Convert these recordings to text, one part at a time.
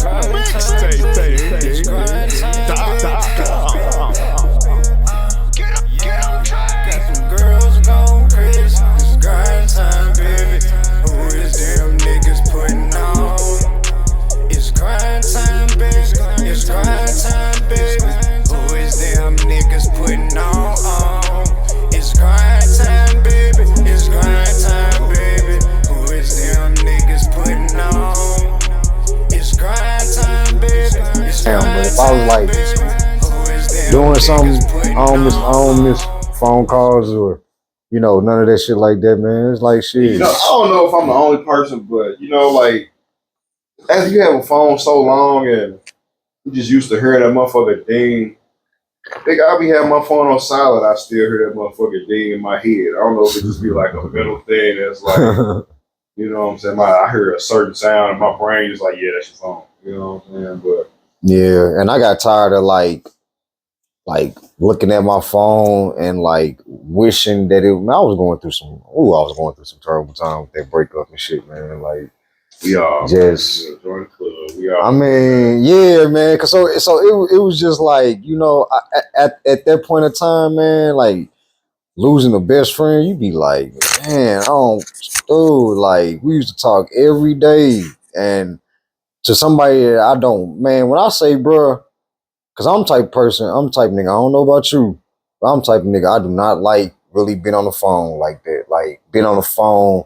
Mixtape, baby. Got some girls going crazy. It's grind time, baby. Who is them niggas putting on? It's grind time, baby. It's grind time, baby. Who is them niggas putting on? It's grind time, baby. It's grind time, baby. Who is them niggas putting on? It's grind time, baby. It's Damn, but if I was like doing something, I don't miss phone calls or none of that shit like that, man. It's like shit. I don't know if I'm the only person, but like as you have a phone so long and you just used to hear that motherfucker ding. Nigga, I be having my phone on silent. I still hear that motherfucker ding in my head. I don't know if it just be like a mental thing that's like, you know what I'm saying? I hear a certain sound and my brain is like, yeah, that's your phone. You know what I'm saying? But yeah, and I got tired of like looking at my phone and like wishing that I was going through some terrible time with that breakup and shit, man. Like we all just join the club. We all. I mean, yeah, man. Cause so it was just like at that point of time, man, like losing a best friend, you be like, man, dude, like we used to talk every day, and to somebody that I don't, man, when I say, bruh, cause I'm type nigga, I don't know about you, but I'm type of nigga, I do not like really being on the phone like that. Like being on the phone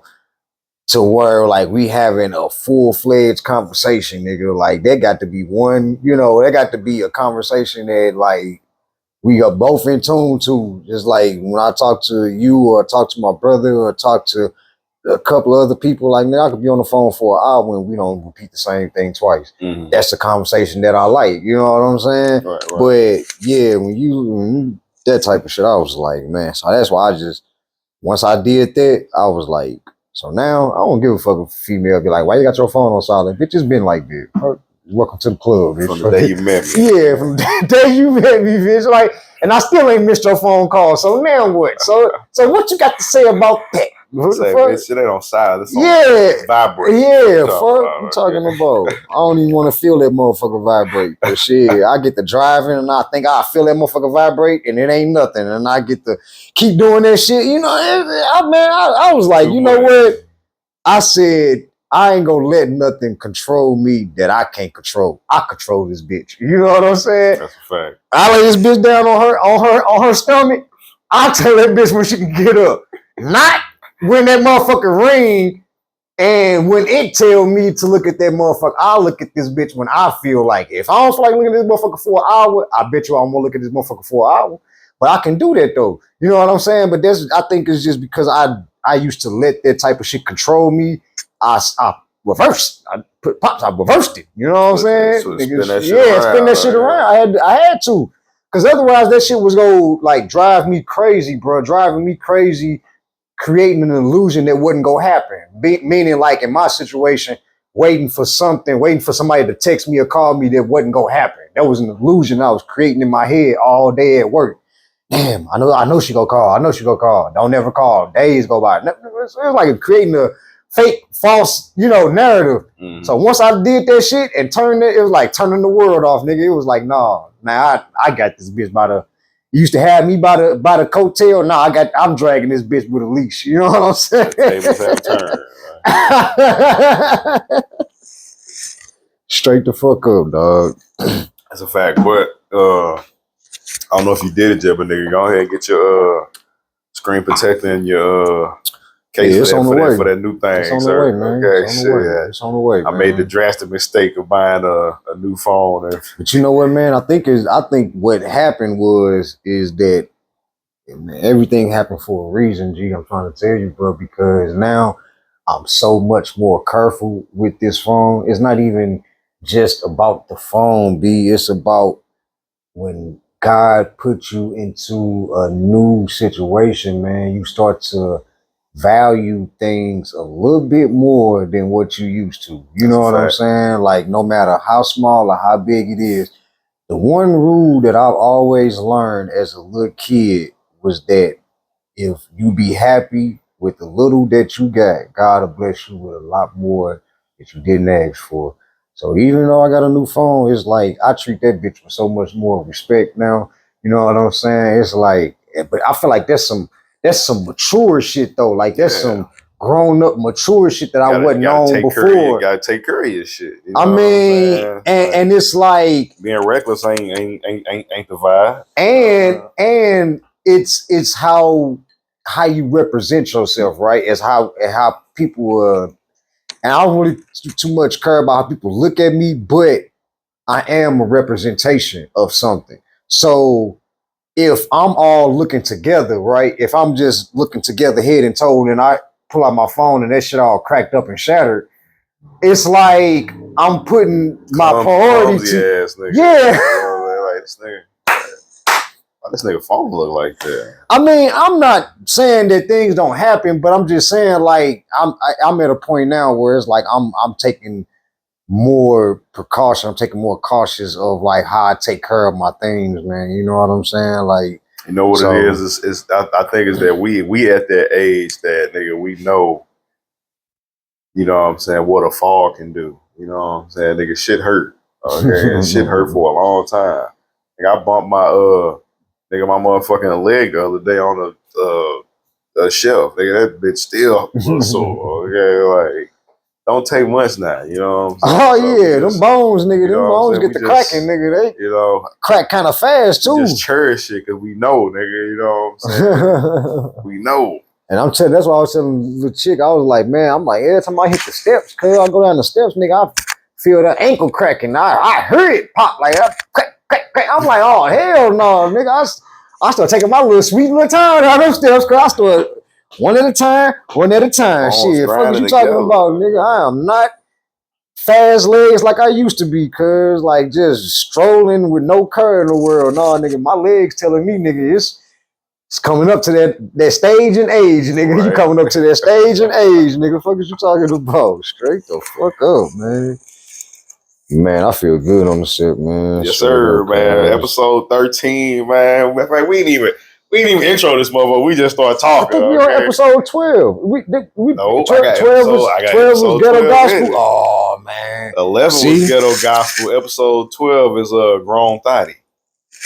to where like we having a full-fledged conversation, nigga. Like that got to be that got to be a conversation that like we are both in tune to. Just like when I talk to you or talk to my brother or talk to a couple of other people, like, man, I could be on the phone for an hour and we don't repeat the same thing twice. Mm-hmm. That's the conversation that I like. You know what I'm saying? Right. But yeah, when you that type of shit, I was like, man. So that's why once I did that, I was like, so now I don't give a fuck if a female be like, why you got your phone on silent? Bitch, it's been like that. Welcome to the club, bitch. From the day you met me. Yeah, from the day you met me, bitch. Like, and I still ain't missed your phone call. So now what? So what you got to say about that? Say, bitch, it ain't on silent. Vibrate. Yeah, fuck you talking about. I don't even want to feel that motherfucker vibrate. But shit, I get to driving and I think I feel that motherfucker vibrate and it ain't nothing. And I get to keep doing that shit. I was like, you know what? I said, I ain't gonna let nothing control me that I can't control. I control this bitch. You know what I'm saying? That's a fact. I lay this bitch down on her stomach. I'll tell that bitch when she can get up. Not when that motherfucker ring and when it tell me to look at that motherfucker, I'll look at this bitch when I feel like it. If I don't feel like looking at this motherfucker for an hour, I bet you I'm gonna look at this motherfucker for an hour. But I can do that though. You know what I'm saying? But I think it's just because I used to let that type of shit control me. I reversed. I reversed it. You know what I'm saying? So spin that shit around. I had to. Cause otherwise that shit was gonna like drive me crazy, bro. Driving me crazy, creating an illusion that wouldn't go happen. Meaning like in my situation, waiting for somebody to text me or call me that wasn't gonna happen. That was an illusion I was creating in my head all day at work. Damn, I know she gonna call. I know she gonna call. Don't ever call. Days go by. It was like creating a fake, false, narrative. Mm-hmm. So once I did that shit and it was like turning the world off, nigga. It was like, nah, now I got this bitch by the. You used to have me by the coattail. Nah, I'm dragging this bitch with a leash. You know what I'm saying? Tables have turned. Right? Straight the fuck up, dog. That's a fact. But I don't know if you did it yet, but nigga, go ahead and get your screen protector and your case for that new thing. It's on the way, man. Okay, it's on the way. I made the drastic mistake of buying a new phone. But you know what, man? I think what happened is that everything happened for a reason, G. I'm trying to tell you, bro, because now I'm so much more careful with this phone. It's not even just about the phone, B. It's about when God put you into a new situation, man, you start to value things a little bit more than what you used to. You know what I'm saying? Like no matter how small or how big it is, the one rule that I've always learned as a little kid was that if you be happy with the little that you got, God will bless you with a lot more that you didn't ask for. So even though I got a new phone, it's like I treat that bitch with so much more respect now. You know what I'm saying? It's like, but I feel like that's some mature shit though. Like that's some grown up mature shit that I wasn't on before. You gotta take care of your shit. You know I mean, and it's like being reckless ain't the vibe. And it's how you represent yourself, right? It's how people and I don't really too much care about how people look at me, but I am a representation of something. So if I'm all looking together, right? If I'm just looking together head and toe, and I pull out my phone and that shit all cracked up and shattered, it's like I'm putting my priority to ass nigga. Yeah. Like this nigga phone look like that. I mean, I'm not saying that things don't happen, but I'm just saying like I'm at a point now where it's like I'm taking more precaution. I'm taking more cautious of like how I take care of my things, man. You know what I'm saying? Like, you know what it is? I think it's that we at that age that nigga we know. You know what I'm saying? What a fall can do. You know what I'm saying? Nigga, shit hurt. Okay, shit hurt for a long time. Like I bumped my my motherfucking leg the other day on a shelf. Nigga, that bitch still sore. Okay, like don't take much now. You know what I'm saying? Oh yeah, them bones, nigga. Them bones get the cracking, nigga. They crack kind of fast too. Just cherish it because we know, nigga. You know what I'm saying? We know. And I'm telling, that's why I was telling the chick, I was like, man, I'm like, every time I hit the steps, cause I go down the steps, nigga, I feel that ankle cracking. I heard it pop like that, crack, crack, crack. I'm like, oh hell no, nigga. I start taking my little sweet little time down them steps, cause I start one at a time. Shit, fuck what you talking about, nigga? I am not fast legs like I used to be, cause like just strolling with no care in the world. No, nigga, my legs telling me, nigga, it's coming up to that stage and age, nigga. Right. You coming up to that stage and age, nigga. Fuck is you talking about? Straight the fuck up, man. Man, I feel good on the shit, man. Yes, sir, man. Episode 13, man. We didn't even intro this motherfucker. We just started talking. I think we're on episode 12. No, 12 was Ghetto Gospel. Oh, man. 11 was Ghetto Gospel. Episode 12 is Grown Thotty.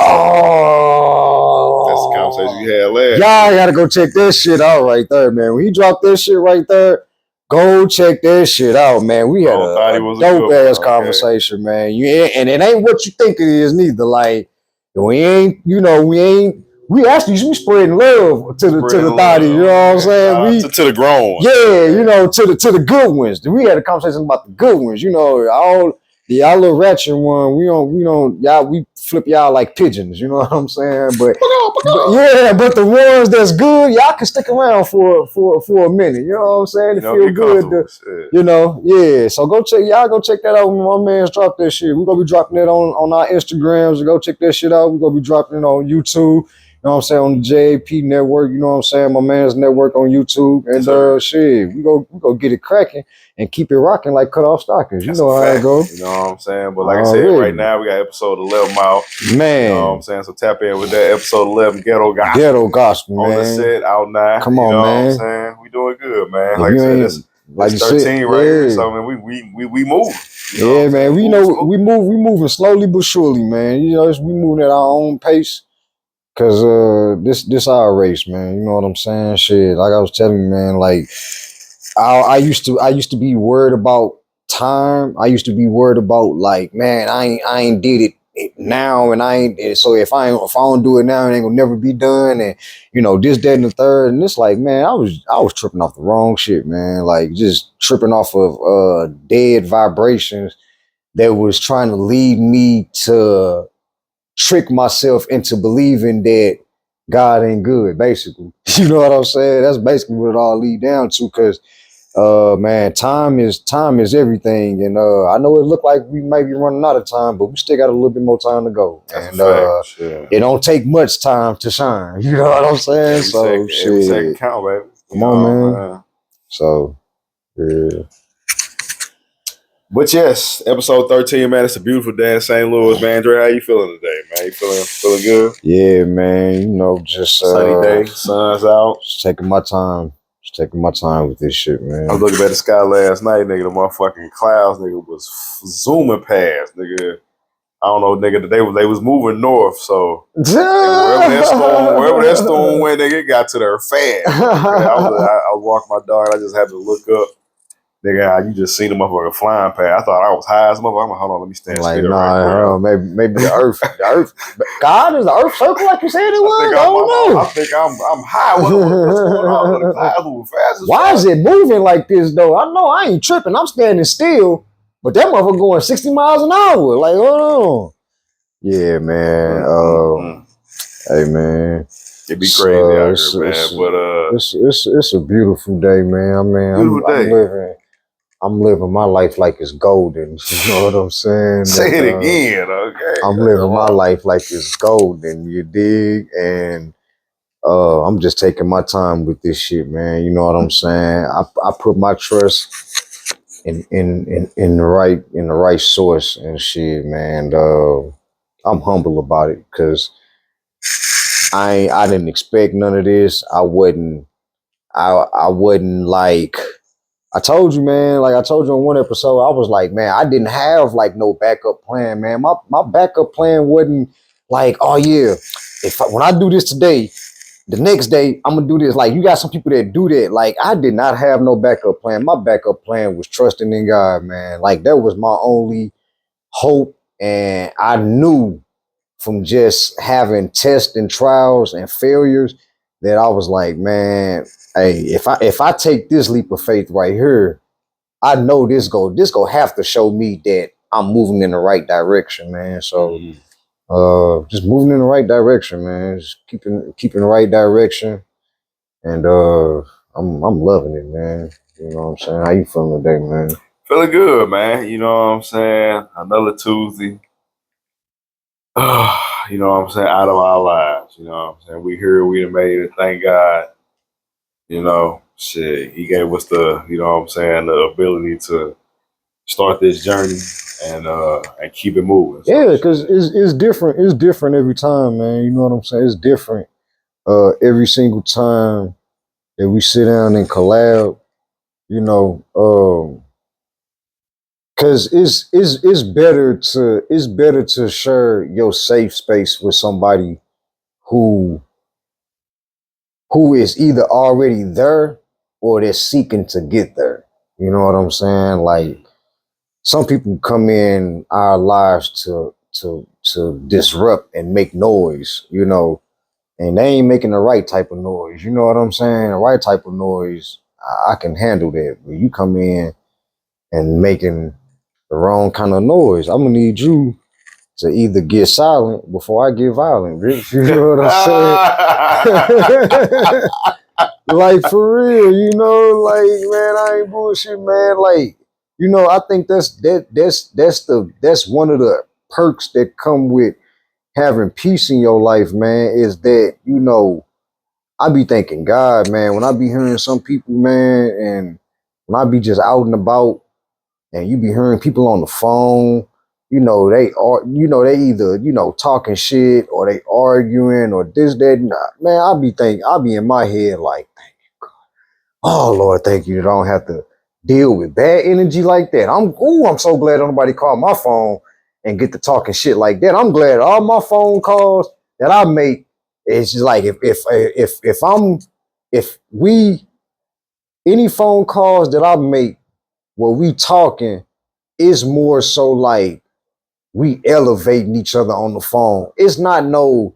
Oh, that's the conversation you had last. Y'all gotta go check that shit out right there, man. When he dropped that shit right there, go check that shit out, man. We had a dope ass conversation, man. And it ain't what you think it is neither. Like we actually we spreading love to the thotty, you know what I'm saying? To the grown ones. Yeah, you know, to the good ones. We had a conversation about the good ones, you know, y'all little ratchet one, we flip y'all like pigeons, you know what I'm saying? But the ones that's good, y'all can stick around for a minute, you know what I'm saying? It feel good, you know, yeah. So go check that out when my man's drop that shit. We're gonna be dropping it on our Instagrams. Go check that shit out. We're gonna be dropping it on YouTube. You know what I'm saying, on the JAPnetwork, you know what I'm saying, my man's network on YouTube, and shit, we go get it cracking and keep it rocking like cut off stockings. You know how it go. You know what I'm saying? But like I said, right now we got episode 11 out. Man. You know what I'm saying? So tap in with that episode 11, Ghetto Gospel. Ghetto Gospel, man. On the set, out now. Come on, you know man. What I'm saying? We doing good, man. Like I said, it's 13 right here. So I mean, we move. Yeah, man. We moving slowly but surely, man. You know, we moving at our own pace. Cause this our race, man. You know what I'm saying? Shit, like I was telling you, man. Like I used to be worried about time. I used to be worried about like, man, I ain't did it now, and so if I don't do it now, it ain't gonna never be done. And you know this, that, and the third. And it's like, man, I was tripping off the wrong shit, man. Like just tripping off of dead vibrations that was trying to lead me to trick myself into believing that God ain't good, basically. You know what I'm saying? That's basically what it all lead down to, because man, time is everything. And I know it look like we might be running out of time, but we still got a little bit more time to go. That's and it don't take much time to shine. You know what I'm saying? Every second count, baby. Come on, man. So yeah. But yes, episode 13, man. It's a beautiful day in St. Louis, man. Dre, how you feeling today, man? You feeling good? Yeah, man. You know, just sunny day, sun's out. Just taking my time. taking my time with this shit, man. I was looking at the sky last night, nigga. The motherfucking clouds, nigga, was zooming past, nigga. I don't know, nigga. They was moving north, so nigga, wherever that storm went, nigga, it got to there fast. I was walking my dog. And I just had to look up, nigga. You just seen the motherfucker flying past. I thought I was high as a motherfucker. I'm like, hold on, let me stand like, still. nah, right maybe the earth. God, is the earth circle like you said it was? I don't know. I think I'm high. What's going on? The clouds moving fast. Why is it moving like this though? I know I ain't tripping. I'm standing still, but that motherfucker going 60 miles an hour. Like, hold on. Yeah, man. Hey, man. It'd be crazy out here, man. But it's a beautiful day, man. I mean, I'm living my life like it's golden. You know what I'm saying? Say it again, okay? I'm living my life like it's golden. You dig? And I'm just taking my time with this shit, man. You know what I'm saying? I put my trust in the right source and shit, man. I'm humble about it because I didn't expect none of this. I wouldn't like, I told you, man, like I told you in one episode, I was like, man, I didn't have like no backup plan, man. My backup plan wasn't like, oh yeah, when I do this today, the next day I'm gonna do this. Like, you got some people that do that. Like, I did not have no backup plan. My backup plan was trusting in God, man. Like, that was my only hope. And I knew from just having tests and trials and failures that I was like, man, hey, if I take this leap of faith right here, I know this go have to show me that I'm moving in the right direction, man. So just moving in the right direction, man. Just keeping the right direction. And I'm loving it, man. You know what I'm saying? How you feeling today, man? Feeling good, man. You know what I'm saying? Another Tuesday. You know what I'm saying? Out of our lives. You know what I'm saying? We here, we done made it. Thank God. You know, shit. He gave us the, you know what I'm saying, the ability to start this journey and keep it moving. So, yeah, because it's different. It's different every time, man. You know what I'm saying? It's different every single time that we sit down and collab. You know, because it's better to share your safe space with somebody who is either already there or they're seeking to get there. You know what I'm saying? Like, some people come in our lives to disrupt and make noise, you know, and they ain't making the right type of noise. You know what I'm saying? The right type of noise, I can handle that. But you come in and making the wrong kind of noise, I'm gonna need you to either get silent before I get violent, bitch. You know what I'm saying? Like, for real, you know, like, man, I ain't bullshit, man. Like, you know, I think that's one of the perks that come with having peace in your life, man, is that, you know, I be thanking God, man, when I be hearing some people, man, and when I be just out and about and you be hearing people on the phone, you know, they either, you know, talking shit or they arguing or this, that, and that. Man, I be in my head like, oh Lord, thank you that I don't have to deal with bad energy like that. I'm so glad nobody called my phone and get to talking shit like that. I'm glad all my phone calls that I make, it's just like any phone calls that I make where we talking is more so like we elevating each other on the phone. It's not no,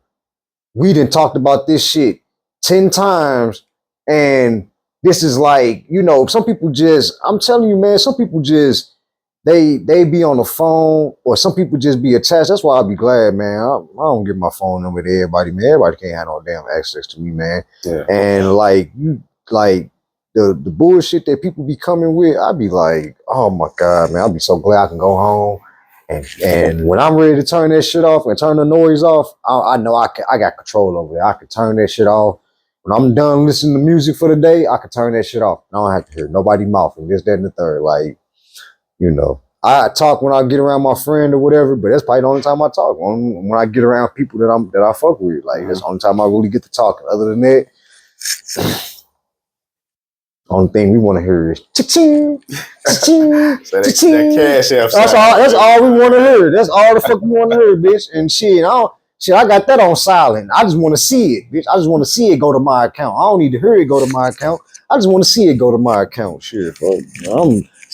we done talked about this shit 10 times and this is like, you know, some people just, I'm telling you, man, some people just, they be on the phone or some people just be attached. That's why I be glad, man. I don't give my phone number to everybody, man. Everybody can't have no damn access to me, man. Yeah. And like, you, like, the bullshit that people be coming with, I be like, oh my God, man, I'll be so glad I can go home. And when I'm ready to turn that shit off and turn the noise off, I know I got control over it. I can turn that shit off. When I'm done listening to music for the day, I can turn that shit off. I don't have to hear nobody mouthing this, that, and the third. Like, you know, I talk when I get around my friend or whatever, but that's probably the only time I talk. When I get around people that I fuck with. Like, that's the only time I really get to talking. Other than that, Only thing we want to hear is cha-ching, cha-ching, So cha-ching. that cash app. That's all we want to hear. That's all the fuck we want to hear, bitch. And shit, I got that on silent. I just want to see it, bitch. I just want to see it go to my account. I don't need to hear it go to my account. I just want to see it go to my account. Shit, fuck.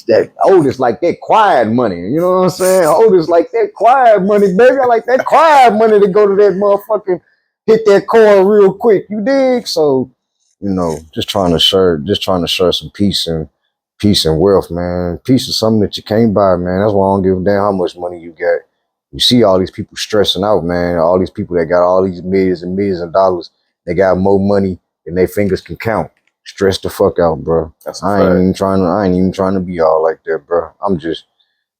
That Otis like that quiet money. You know what I'm saying? Otis like that quiet money, baby. I like that quiet money to go to that motherfucking hit that coin real quick. You dig? So, just trying to share some peace and wealth, man. Peace is something that you can't buy, man. That's why I don't give a damn how much money you got. You see all these people stressing out, man. All these people that got all these millions and millions of dollars, they got more money than their fingers can count. Stress the fuck out, bro. I ain't even trying to be all like that, bro. I'm just,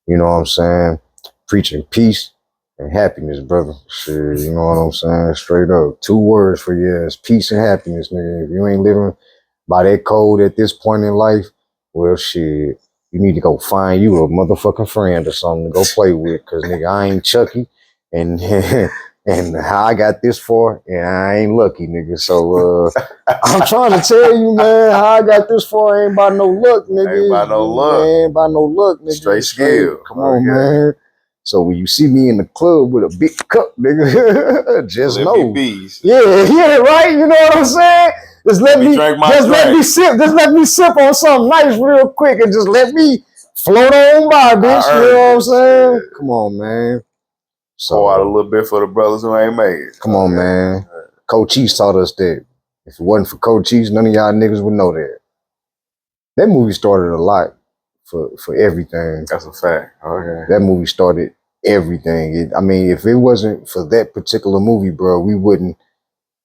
you know what I'm saying, preaching peace and happiness, brother. Shit, you know what I'm saying? Straight up. 2 words for you ass. Peace and happiness, nigga. If you ain't living by that code at this point in life, well, shit, you need to go find you a motherfucking friend or something to go play with. Cause nigga, I ain't Chucky. And and how I got this far, and I ain't lucky, nigga. So I'm trying to tell you, man, how I got this far ain't by no luck, nigga. Ain't by no luck. Ain't by no luck, nigga. Straight skill. Come on, man. So when you see me in the club with a big cup, nigga, just know. Yeah, right. You know what I'm saying? Just let me sip on something nice real quick, and just let me float on by, bitch. You know what I'm saying? Shit. Come on, man. So pour out a little bit for the brothers who ain't made it. Come on, man. Coach Cheese taught us that if it wasn't for Coach Cheese, none of y'all niggas would know that. That movie started a lot for everything. That's a fact. Okay. That movie started everything. If it wasn't for that particular movie, bro,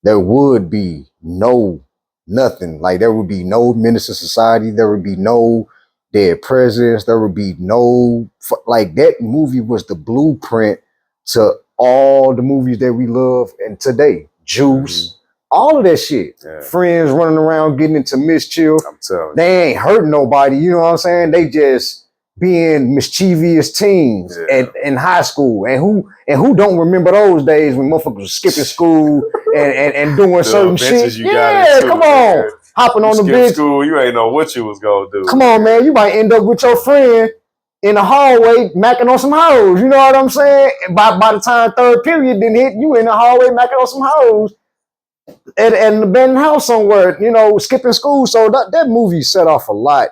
there would be nothing. Like, there would be no Menace to Society. There would be no dead presidents. There would be that movie was the blueprint to all the movies that we love and today. Juice, all of that shit. Yeah. Friends running around getting into mischief. I'm telling you. They ain't hurting nobody, you know what I'm saying? They just being mischievous teens in high school. And who don't remember those days when motherfuckers was skipping school and doing certain shit? Come on. Hopping on the bitch. School, you ain't know what you was gonna do. Come on, man. You might end up with your friend in the hallway macking on some hoes. You know what I'm saying? And by the time third period didn't hit, you in the hallway macking on some hoes at the abandoned house somewhere, skipping school. So that movie set off a lot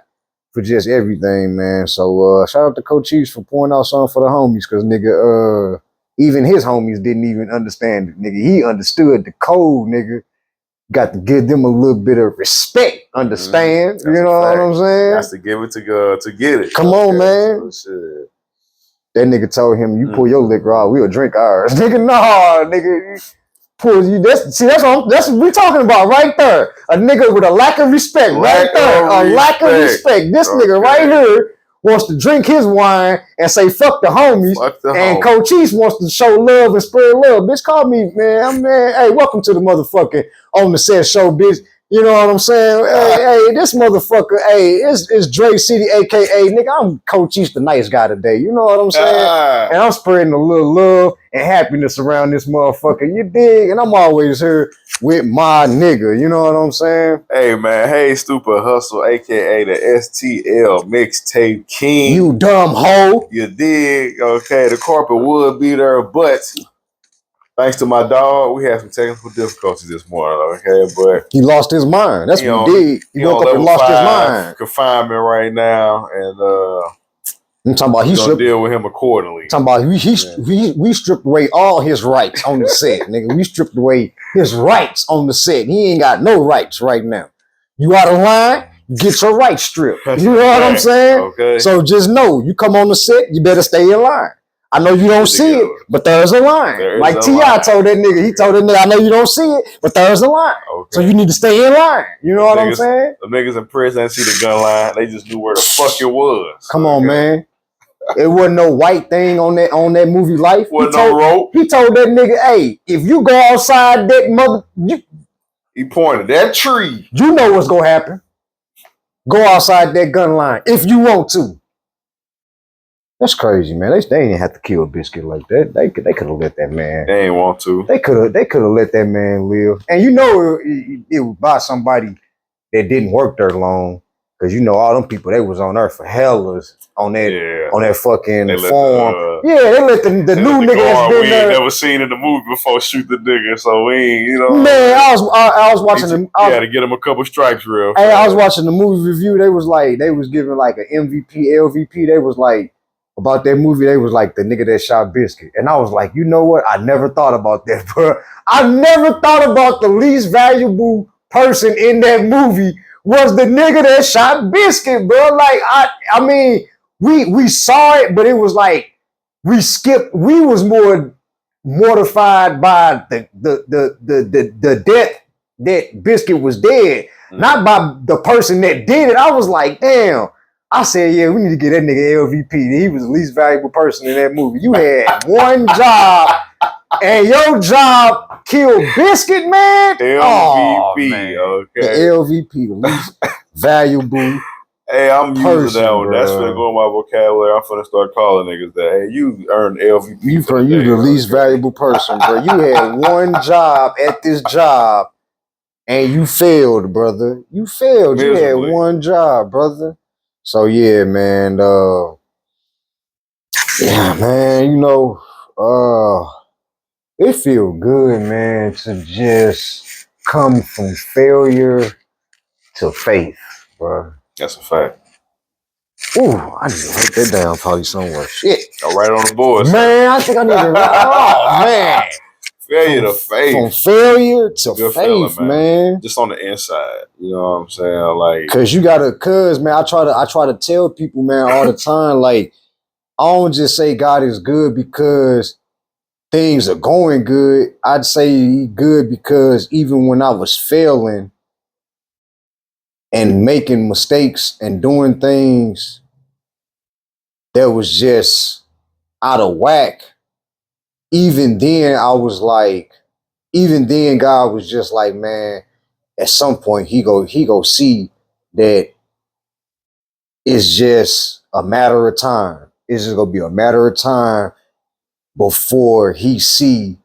for just everything, man. So shout out to Coach Cheese for pouring out something for the homies, because nigga, even his homies didn't even understand it, nigga. He understood the code, nigga. Got to give them a little bit of respect, understand? You know what I'm saying? Has to give it to get it. Come on, man. Shit. That nigga told him, you pull your liquor out, we'll drink ours. Nigga, nah, nigga. That's what we talking about right there. A nigga with a lack of respect right there. A lack of respect. This nigga right here wants to drink his wine and say fuck the homies. And Coach Cheese wants to show love and spread love. Bitch, call me, man. Hey, welcome to the motherfucking On The Set show, bitch. You know what I'm saying? Hey, this motherfucker, it's Dre City, a.k.a. nigga, I'm Coach Cheese, the nice guy today. You know what I'm saying? And I'm spreading a little love and happiness around this motherfucker. You dig? And I'm always here with my nigga. You know what I'm saying? Hey, man. Hey, Stupid Hustle, a.k.a. the STL Mixtape King. You dumb hoe. You dig? Okay, the carpet would be there, but thanks to my dog, we had some technical difficulties this morning, okay? But he lost his mind. That's what he did. He woke up and lost his mind. Confinement right now, and I'm talking about he should deal with him accordingly. Talking about we stripped away all his rights on the set, nigga. We stripped away his rights on the set. He ain't got no rights right now. You out of line, get your rights stripped. You know what I'm saying? Okay. So just know, you come on the set, you better stay in line. I know you don't see it, but there's a line. Like T.I. told that nigga. He told that nigga, I know you don't see it, but there's a line. Okay. So you need to stay in line. You know what I'm saying? The niggas in prison didn't see the gun line. They just knew where the fuck it was. Come on, man. It wasn't no white thing on that movie Life. Wasn't no rope. He told that nigga, hey, if you go outside that mother... He pointed that tree. You know what's going to happen. Go outside that gun line if you want to. That's crazy, man. They didn't have to kill a biscuit like that. They could have let that man. They ain't want to. They could have let that man live. And you know it was by somebody that didn't work there long. Cause you know all them people they was on Earth for hellas on that fucking They let farm. They let the new nigga that's been we there. ain't never seen in the movie before shoot the nigga, so we ain't, you know. Man, I was watching them. You had to get him a couple stripes real fast. Hey, I was watching the movie review. They was giving like an MVP, LVP. They was like about that movie. They was like the nigga that shot Biscuit, and I was like, you know what? I never thought about that, bro. I never thought about the least valuable person in that movie was the nigga that shot Biscuit, bro. Like I mean, we saw it, but it was like we skipped. We was more mortified by the death that Biscuit was dead, not by the person that did it. I was like, damn. I said, yeah, we need to get that nigga LVP. He was the least valuable person in that movie. You had one job, and your job killed Biscuit, man. LVP, oh, man. okay. The LVP, the least valuable. Hey, I'm person, using that one. bro. That's gonna go in my vocabulary. I'm finna start calling niggas that. Hey, you earned LVP. You the least valuable person, bro. You had one job at this job, and you failed, brother. You failed. Miserably. You had one job, brother. So yeah, man. Yeah, man. You know, it feel good, man, to just come from failure to faith, bro. That's a fact. Ooh, I need to write that down probably somewhere. Shit. I'll write it on the board. Man, I think I need to write. Oh, man. Failure to faith. From failure to Good faith, feeling, man. Just on the inside. You know what I'm saying? Like, cause man, I try to tell people, man, all the time, like, I don't just say God is good because things are going good. I'd say good because even when I was failing and making mistakes and doing things that was just out of whack, even then God was just like, man, at some point he go see that it's just a matter of time. It's just gonna be a matter of time before he see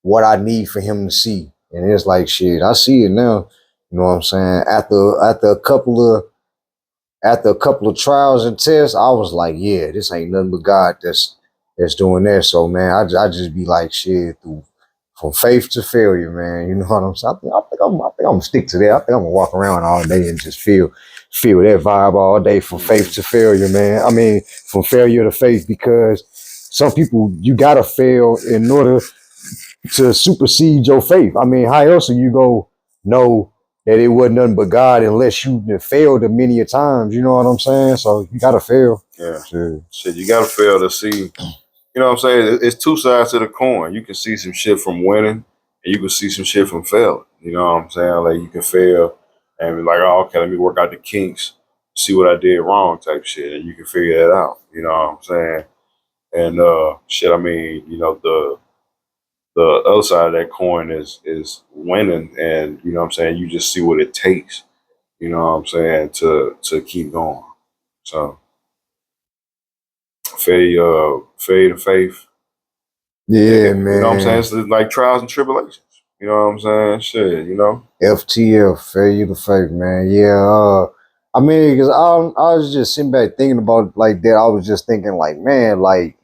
what I need for him to see. And it's like, shit, I see it now. You know what I'm saying? After a couple of trials and tests, I was like, yeah, this ain't nothing but God that's doing that. So man, I just be like, shit, from faith to failure, man. You know what I'm saying? I think I'm gonna stick to that. I think I'm gonna walk around all day and just feel that vibe all day, from faith to failure, man. I mean, from failure to faith, because some people, you gotta fail in order to supersede your faith. I mean, how else are you go know that it wasn't nothing but God unless you failed a many a times? You know what I'm saying? So you gotta fail. Yeah. Shit, you gotta fail to see. You know what I'm saying? It's two sides to the coin. You can see some shit from winning, and you can see some shit from failing. You know what I'm saying? Like, you can fail and be like, oh, okay, let me work out the kinks, see what I did wrong type shit, and you can figure that out. You know what I'm saying? And shit, I mean, you know, the other side of that coin is winning, and you know what I'm saying, you just see what it takes, you know what I'm saying, to keep going. So failure to faith. Yeah, man. You know what I'm saying? It's like trials and tribulations. You know what I'm saying? Shit, you know? FTF, failure to faith, man. Yeah, I mean, because I was just sitting back thinking about it like that. I was just thinking like, man, like,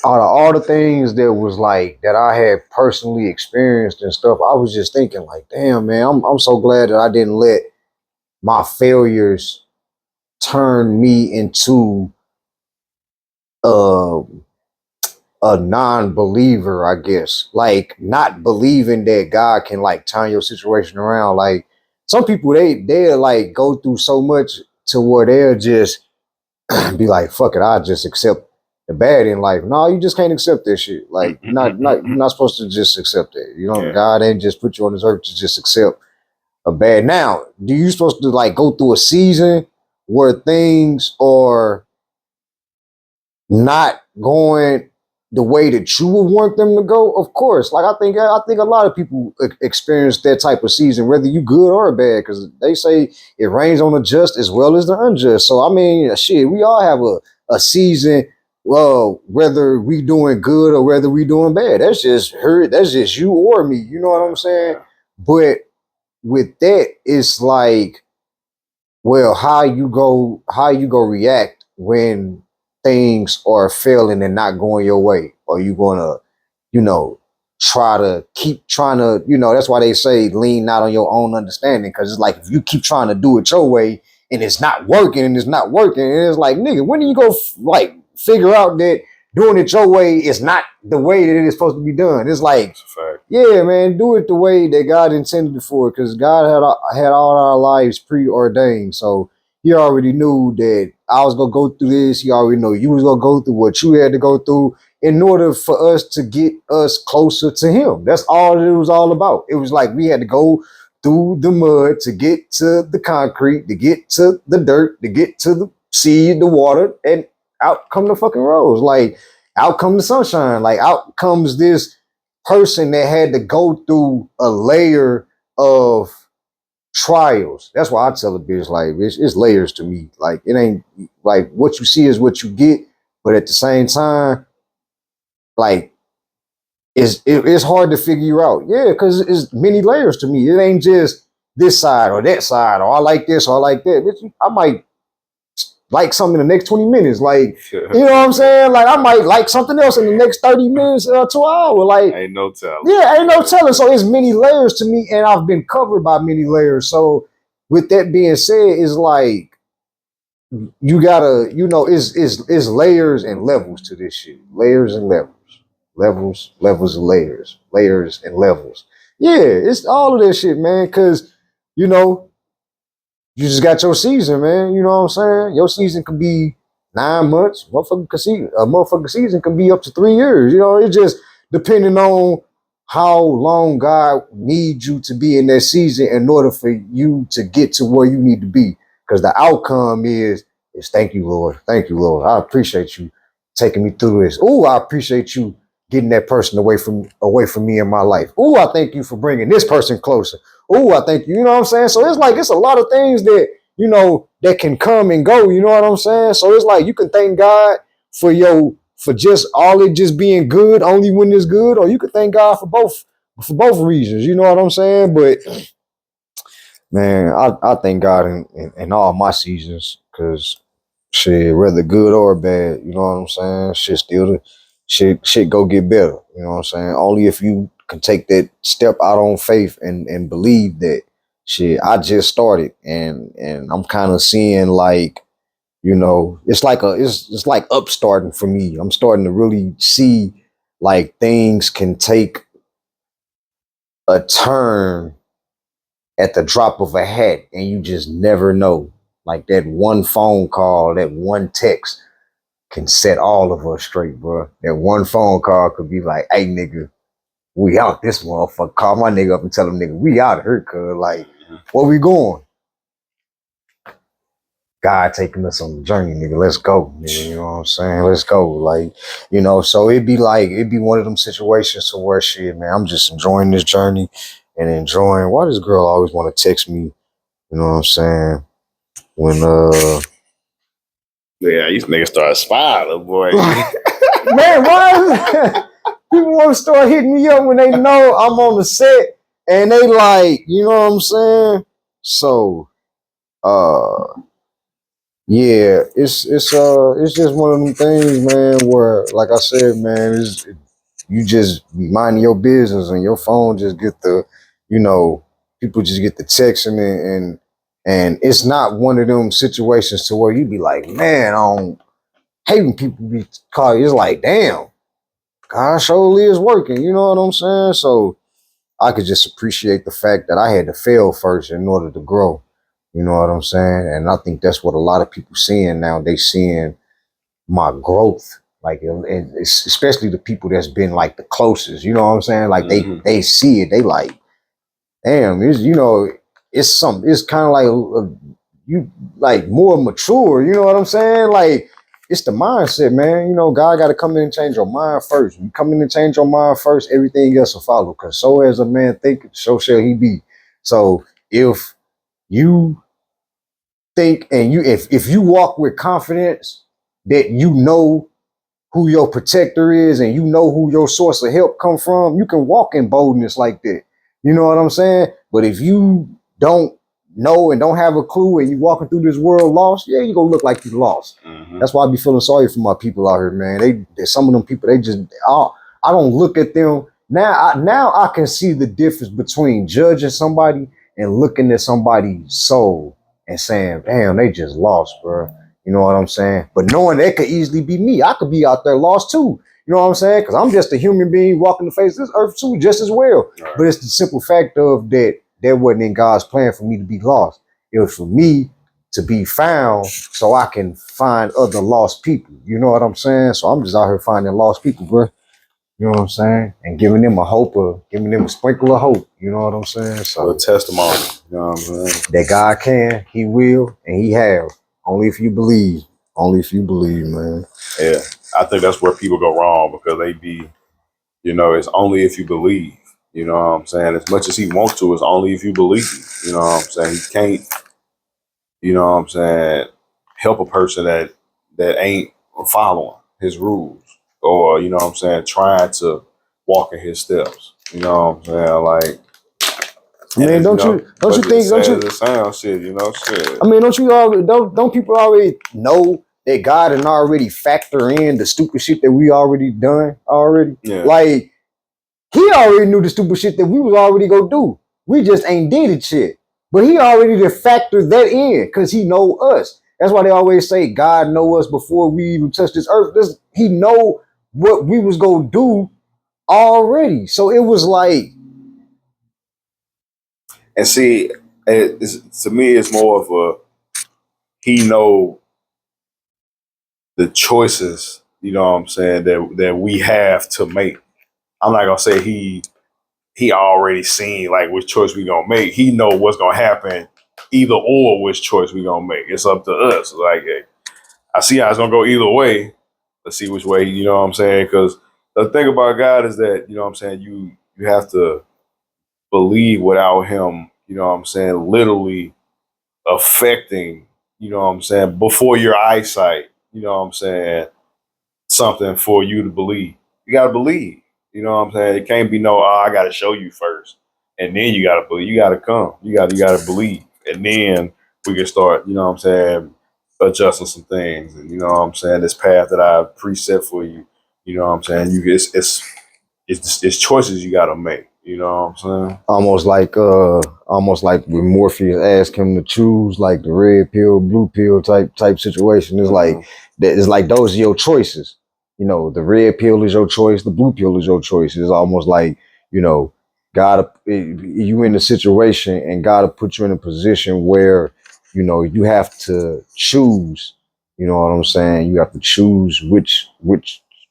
out of all the things that was like that I had personally experienced and stuff, I was just thinking like, damn, man, I'm so glad that I didn't let my failures turn me into a non-believer, I guess. Like, not believing that God can like turn your situation around. Like, some people they'll like go through so much to where they'll just be like, fuck it, I just accept the bad in life. No, you just can't accept that shit. Like, you're not supposed to just accept it. You know, God ain't just put you on this earth to just accept a bad. Now, do you supposed to like go through a season where things are not going the way that you would want them to go? Of course. Like, I think a lot of people experience that type of season, whether you good or bad, because they say it rains on the just as well as the unjust. So I mean, shit, we all have a season. Well, whether we doing good or whether we doing bad, that's just her. That's just you or me. You know what I'm saying? But with that, it's like, well, how you go react when things are failing and not going your way? Are you gonna, you know, try to keep trying to, that's why they say lean not on your own understanding. Cause it's like if you keep trying to do it your way and it's not working and it's not working, and it's like, nigga, when do you go like figure out that doing it your way is not the way that it is supposed to be done? It's like, yeah, man, do it the way that God intended it for, because God had all our lives preordained. So he already knew that I was gonna go through this. He already knew you was gonna go through what you had to go through in order for us to get us closer to him. That's all it was all about. It was like we had to go through the mud to get to the concrete, to get to the dirt, to get to the seed, the water, and out come the fucking rose. Like out come the sunshine. Like out comes this person that had to go through a layer of trials. That's why I tell a bitch, like, it's layers to me. Like, it ain't like what you see is what you get, but at the same time, like, it's hard to figure you out. Yeah, because it's many layers to me. It ain't just this side or that side, or I like this or I like that. I might like something in the next 20 minutes. Like, you know what I'm saying? Like, I might like something else in the next 30 minutes to an hour. Like, Ain't no telling. Yeah, ain't no telling. So it's many layers to me, and I've been covered by many layers. So with that being said, it's like you gotta, it's layers and levels to this shit. Layers and levels. Levels and layers and levels. Yeah, it's all of this shit, man. Cause, you know, you just got your season, man. You know what I'm saying? Your season could be 9 months. Motherfucker season can be up to 3 years. You know, it's just depending on how long God needs you to be in that season in order for you to get to where you need to be. Because the outcome is thank you, Lord. Thank you, Lord. I appreciate you taking me through this. Oh, I appreciate you getting that person away from me in my life. Oh, I thank you for bringing this person closer. Oh, I thank you. You know what I'm saying? So it's like, it's a lot of things that, that can come and go. You know what I'm saying? So it's like, you can thank God for just all it just being good, only when it's good, or you could thank God for both reasons. You know what I'm saying? But man, I thank God in all my seasons, because shit, whether good or bad, you know what I'm saying? Shit go get better. You know what I'm saying? Only if you can take that step out on faith and believe that shit, I just started and I'm kind of seeing like, it's like it's like upstarting for me. I'm starting to really see like things can take a turn at the drop of a hat and you just never know. Like that one phone call, that one text can set all of us straight, bro. That one phone call could be like, hey, nigga, we out this motherfucker. Call my nigga up and tell him, nigga, we out of here, cuz. Like, where we going? God taking us on the journey, nigga. Let's go, nigga. You know what I'm saying? Let's go. Like, so it'd be one of them situations to where shit, man, I'm just enjoying this journey and enjoying. Why does girl always want to text me? You know what I'm saying? When Yeah, these niggas start smiling, boy. man, why people want to start hitting me up when they know I'm on the set and they like, you know what I'm saying? So yeah, it's just one of them things, man, where like I said, man, you just be minding your business and your phone just get people just get the text and it's not one of them situations to where you be like, man, I don't hate when people be calling. It's like, damn, God surely is working. You know what I'm saying? So I could just appreciate the fact that I had to fail first in order to grow. You know what I'm saying? And I think that's what a lot of people seeing now. They seeing my growth, like, and it's especially the people that's been like the closest. You know what I'm saying? Like they see it. They like, damn, it's kind of like you like more mature. You know what I'm saying? Like, it's the mindset, man. God got to come in and change your mind first. You come in and change your mind first, everything else will follow. Because so as a man thinketh, so shall he be. So if you think and if you walk with confidence that you know who your protector is and you know who your source of help come from, you can walk in boldness like that. You know what I'm saying? But if you don't know and don't have a clue and you walking through this world lost, yeah, you gonna look like you lost. Mm-hmm. That's why I be feeling sorry for my people out here, man. Some of them people, they just, I don't look at them. Now I can see the difference between judging somebody and looking at somebody's soul and saying, damn, they just lost, bro. You know what I'm saying? But knowing that could easily be me. I could be out there lost too. You know what I'm saying? Because I'm just a human being walking the face of this earth too, just as well. Right. But it's the simple fact of that wasn't in God's plan for me to be lost. It was for me to be found so I can find other lost people. You know what I'm saying? So I'm just out here finding lost people, bro. You know what I'm saying? And giving them giving them a sprinkle of hope. You know what I'm saying? So a testimony. You know what I'm saying? that God can, He will, and He have. Only if you believe. Only if you believe, man. Yeah. I think that's where people go wrong because they be, you know, it's only if you believe. You know what I'm saying? As much as he wants to, it's only if you believe. You know what I'm saying? He can't, you know what I'm saying, help a person that ain't following his rules or, you know what I'm saying, trying to walk in his steps. You know what I'm saying? Like, I mean, don't you think, don't you? The sound shit, you know, shit. I mean, don't people already know that God and already factor in the stupid shit that we already done already? Yeah. Like, He already knew the stupid shit that we was already gonna do. We just ain't did it shit. But He already did factor that in because He know us. That's why they always say God know us before we even touch this earth. He know what we was gonna do already. So it was like, and see, to me, it's more of a he know the choices, you know what I'm saying, that we have to make. I'm not gonna say he already seen like which choice we gonna make. He know what's gonna happen, either or which choice we gonna make. It's up to us. Like, hey, I see how it's gonna go either way. Let's see which way, you know what I'm saying? Because the thing about God is that, you know what I'm saying, you have to believe without him, you know what I'm saying, literally affecting, you know what I'm saying, before your eyesight, you know what I'm saying, something for you to believe. You gotta believe. You know what I'm saying? It can't be no, oh, I gotta show you first. And then you gotta believe. You gotta come. You gotta believe. And then we can start, you know what I'm saying, adjusting some things. And you know what I'm saying, this path that I've preset for you, you know what I'm saying? It's choices you gotta make. You know what I'm saying? almost like when Morpheus asked him to choose like the red pill, blue pill type situation. It's like that. It's like those are your choices. You know, the red pill is your choice, the blue pill is your choice. It's almost like, you know, God, you in a situation and God will put you in a position where, you know, you have to choose. You know what I'm saying? You have to choose which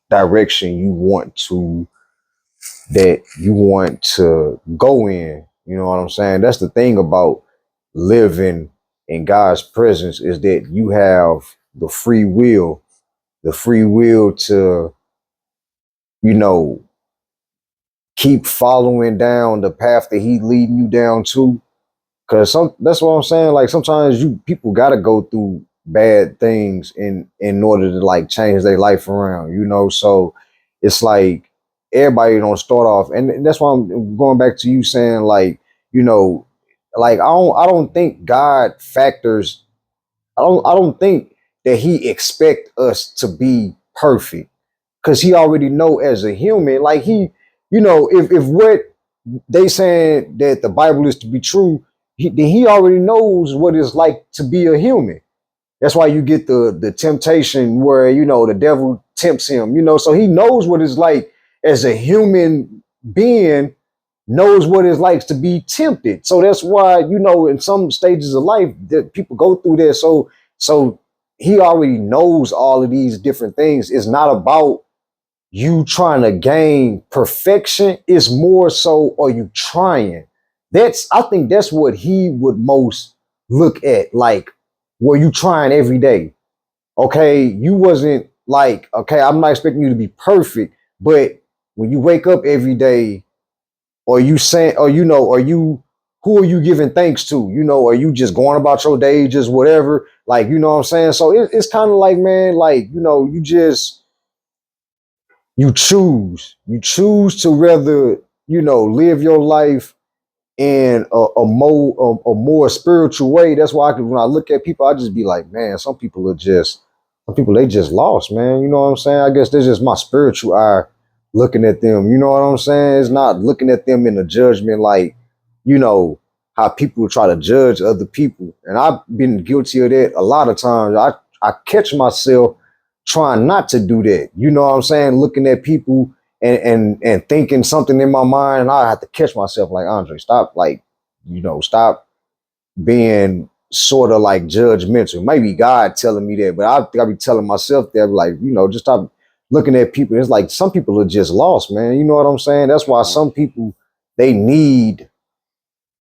direction you want to go in. You know what I'm saying? That's the thing about living in God's presence is that you have the free will to, you know, keep following down the path that He leading you down to. Cause that's what I'm saying. Like sometimes people gotta go through bad things in order to like change their life around, you know. So it's like everybody don't start off, and that's why I'm going back to you saying like, you know, like I don't think God factors. I don't think that He expect us to be perfect because He already know as a human, like He, you know, if what they saying that the Bible is to be true, then He already knows what it's like to be a human. That's why you get the temptation where, you know, the devil tempts him, you know, so He knows what it's like as a human being, knows what it's like to be tempted. So that's why, you know, in some stages of life that people go through that. So He already knows all of these different things. It's not about you trying to gain perfection. It's more so, are you trying? I think that's what He would most look at. Like, were you trying every day? Okay, you wasn't like, okay, I'm not expecting you to be perfect, but when you wake up every day, or you saying, or, you know, who are you giving thanks to? You know, are you just going about your day, just whatever? Like, you know what I'm saying? So it's kind of like, man, like, you know, you choose to rather, you know, live your life in a more spiritual way. That's why when I look at people, I just be like, man, some people they just lost, man. You know what I'm saying? I guess that's just my spiritual eye looking at them. You know what I'm saying? It's not looking at them in a judgment like, you know, how people try to judge other people. And I've been guilty of that a lot of times. I catch myself trying not to do that. You know what I'm saying? Looking at people and thinking something in my mind, and I have to catch myself like, Andre, stop, like, you know, stop being sort of like judgmental. Maybe God telling me that, but I think I be telling myself that, like, you know, just stop looking at people. It's like some people are just lost, man. You know what I'm saying? That's why some people, they need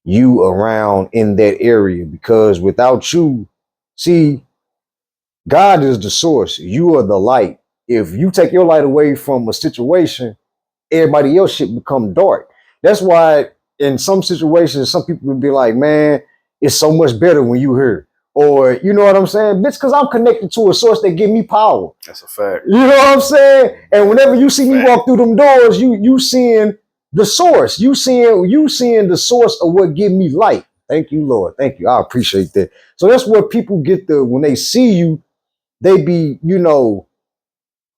you around in that area, because without you, see, God is the source. You are the light. If you take your light away from a situation, everybody else should become dark. That's why in some situations, some people would be like, man, it's so much better when you here. Or, you know what I'm saying? Bitch, because I'm connected to a source that give me power. That's a fact. You know what I'm saying? And whenever you see me walk through them doors, you seeing the source. You seeing the source of what give me light. Thank you, Lord. Thank you. I appreciate that. So that's what people get when they see you, they be, you know,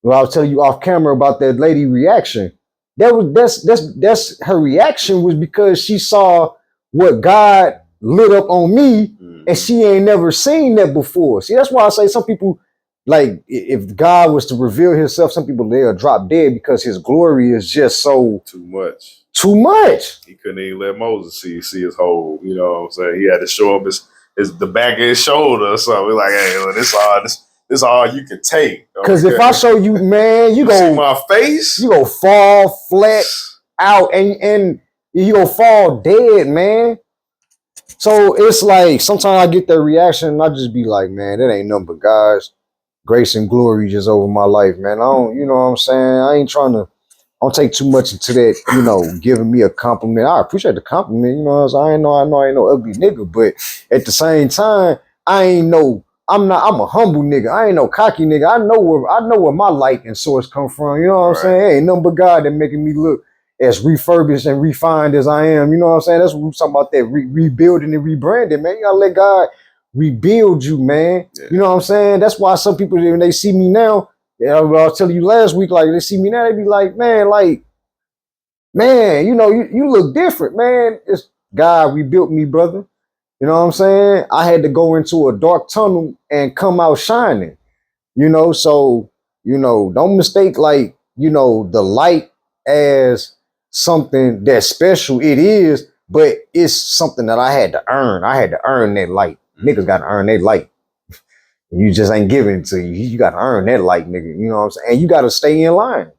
well, I'll tell you off camera about that lady reaction. That's her reaction was because she saw what God lit up on me, and she ain't never seen that before. See, that's why I say some people, like, if God was to reveal himself, some people, they'll drop dead because his glory is just so too much. Too much. He couldn't even let Moses see his whole, you know what I'm saying? He had to show him the back of his shoulder or something. Like, hey, look, this all you can take. Because if I show you, man, you go see my face, you go fall flat out, and you go fall dead, man. So it's like sometimes I get that reaction, and I just be like, man, that ain't nothing but God's grace and glory just over my life, man. I don't, you know what I'm saying? I ain't trying to, I don't take too much into that, you know, giving me a compliment. I appreciate the compliment, you know what I'm saying? I ain't no ugly nigga, but at the same time, I'm a humble nigga. I ain't no cocky nigga. I know where my light and source come from. You know what I'm saying? It ain't nothing but God that making me look as refurbished and refined as I am. You know what I'm saying? That's what we're talking about, that rebuilding and rebranding, man. You gotta let God rebuild you, man. Yeah. You know what I'm saying? That's why some people, when they see me now, I was telling you last week, like, they see me now, they be like, man, you know, you look different, man. It's God rebuilt me, brother. You know what I'm saying? I had to go into a dark tunnel and come out shining, you know? So, you know, don't mistake, like, you know, the light as something that's special. It is, but it's something that I had to earn. I had to earn that light. Niggas got to earn that light. You just ain't giving it to you. You got to earn that light, nigga. You know what I'm saying? And you got to stay in line.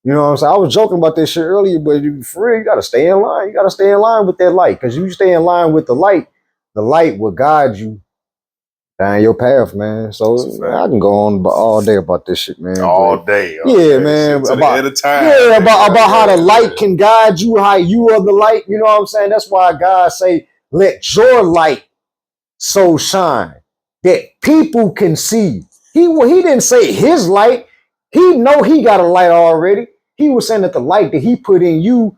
You know what I'm saying? I was joking about this shit earlier, but for real, you got to stay in line. You got to stay in line with that light, because you stay in line with the light will guide you down your path, man. So I can go on all day about this shit, man. All day. Man. About how the light can guide you, how you are the light. You know what I'm saying? That's why God say, let your light so shine that people can see. He didn't say his light. He know he got a light already. He was saying that the light that he put in you,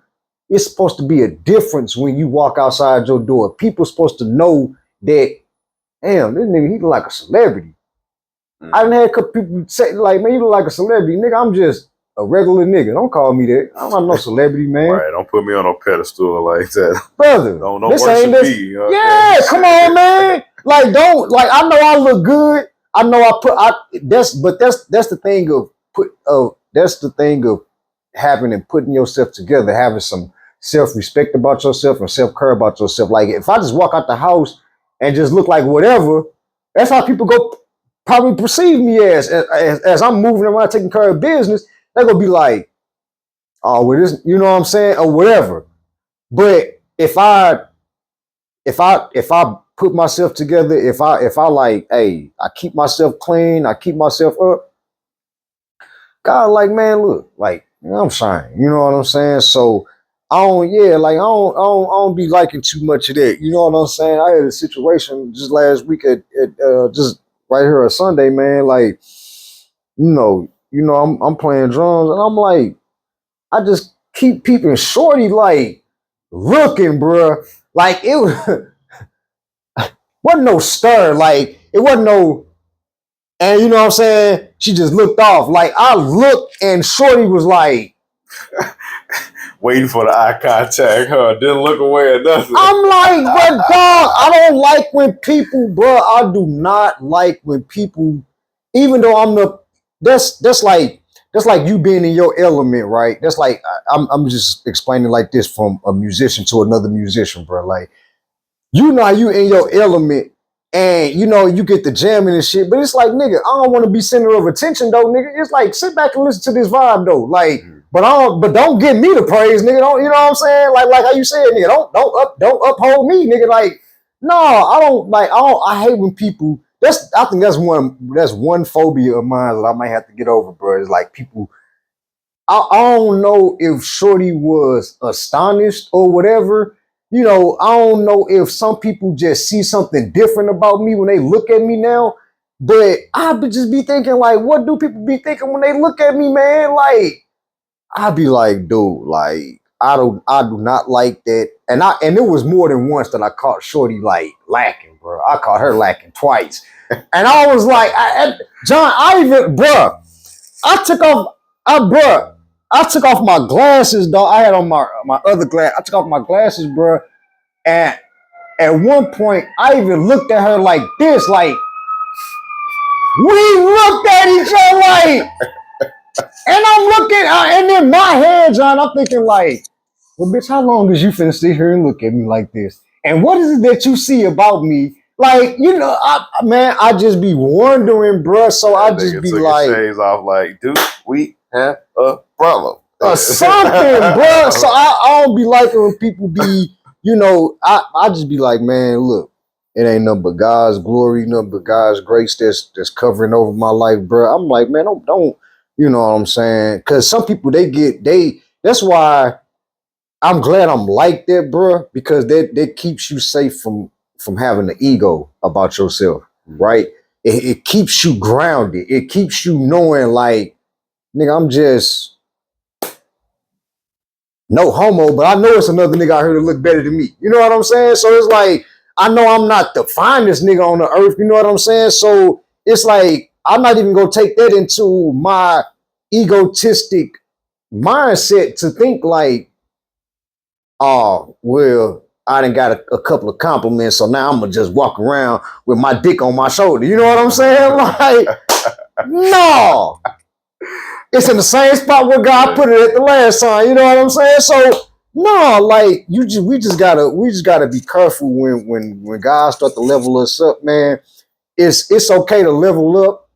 it's supposed to be a difference when you walk outside your door. People supposed to know that, damn, this nigga, he look like a celebrity. I done had a couple people say, like, man, you look like a celebrity. Nigga, I'm just a regular nigga. Don't call me that. I'm not no celebrity, man. Right, don't put me on a pedestal like that. Brother, don't worship me. Okay? Yeah, come on, man. Like, I know I look good. I know that's the thing of having and putting yourself together, having some self-respect about yourself and self-care about yourself. Like, if I just walk out the house and just look like whatever, that's how people go probably perceive me as I'm moving around taking care of business. They're gonna be like, oh, well, this, you know what I'm saying, or whatever. But if I put myself together, if I like, hey, I keep myself clean, I keep myself up, God, like, man, look, like, I'm shining. You know what I'm saying? So I don't be liking too much of that. You know what I'm saying? I had a situation just last week at just right here on Sunday, man. Like, you know, I'm playing drums, and I'm like, I just keep peeping shorty, like, looking, bruh. Like it wasn't no stir. Like it wasn't no. And you know what I'm saying? She just looked off. Like I looked, and Shorty was like, waiting for the eye contact, huh? Didn't look away or nothing. I'm like, but dog, I don't like when people, bro. I do not like when people, even though I'm the, that's like you being in your element, right? That's like I'm just explaining like this from a musician to another musician, bro. Like you know how you in your element. And you know you get the jamming and shit, but it's like nigga, I don't want to be center of attention though, nigga. It's like sit back and listen to this vibe though, like. But don't give me the praise, nigga. Don't you know what I'm saying? Like how you said, nigga. Don't uphold me, nigga. Like no, I hate when people. I think that's one phobia of mine that I might have to get over, bro. It's like people. I don't know if Shorty was astonished or whatever. You know, I don't know if some people just see something different about me when they look at me now. But I would just be thinking, like, what do people be thinking when they look at me, man? Like, I'd be like, dude, like, I do not like that. And it was more than once that I caught Shorty like lacking, bro. I caught her lacking twice. And I was like, John, bruh, I took off my glasses, dog. I had on my other glass. I took off my glasses, bro. And at one point, I even looked at her like this, like, we looked at each other like, and I'm looking, and in my head, John, I'm thinking like, well, bitch, how long is you finna sit here and look at me like this? And what is it that you see about me? Like, you know, I just be wondering, bruh. So I just be like, shades off, like, dude, we have a problem. Something, bruh. So I don't be liking when people be, you know, I just be like, man, look, it ain't nothing but God's glory, nothing but God's grace that's covering over my life, bruh. I'm like, man, don't. You know what I'm saying? Because some people, that's why I'm glad I'm like that, bro, because that keeps you safe from having an ego about yourself, right? It keeps you grounded. It keeps you knowing, like, nigga, I'm just no homo, but I know it's another nigga out here to look better than me. You know what I'm saying? So it's like, I know I'm not the finest nigga on the earth. You know what I'm saying? So it's like, I'm not even going to take that into my egotistic mindset to think like, oh, well, I done got a couple of compliments, so now I'm going to just walk around with my dick on my shoulder. You know what I'm saying? Like, no. It's in the same spot where God put it at the last time. You know what I'm saying? So no, like we just gotta be careful when God start to level us up, man. It's okay to level up,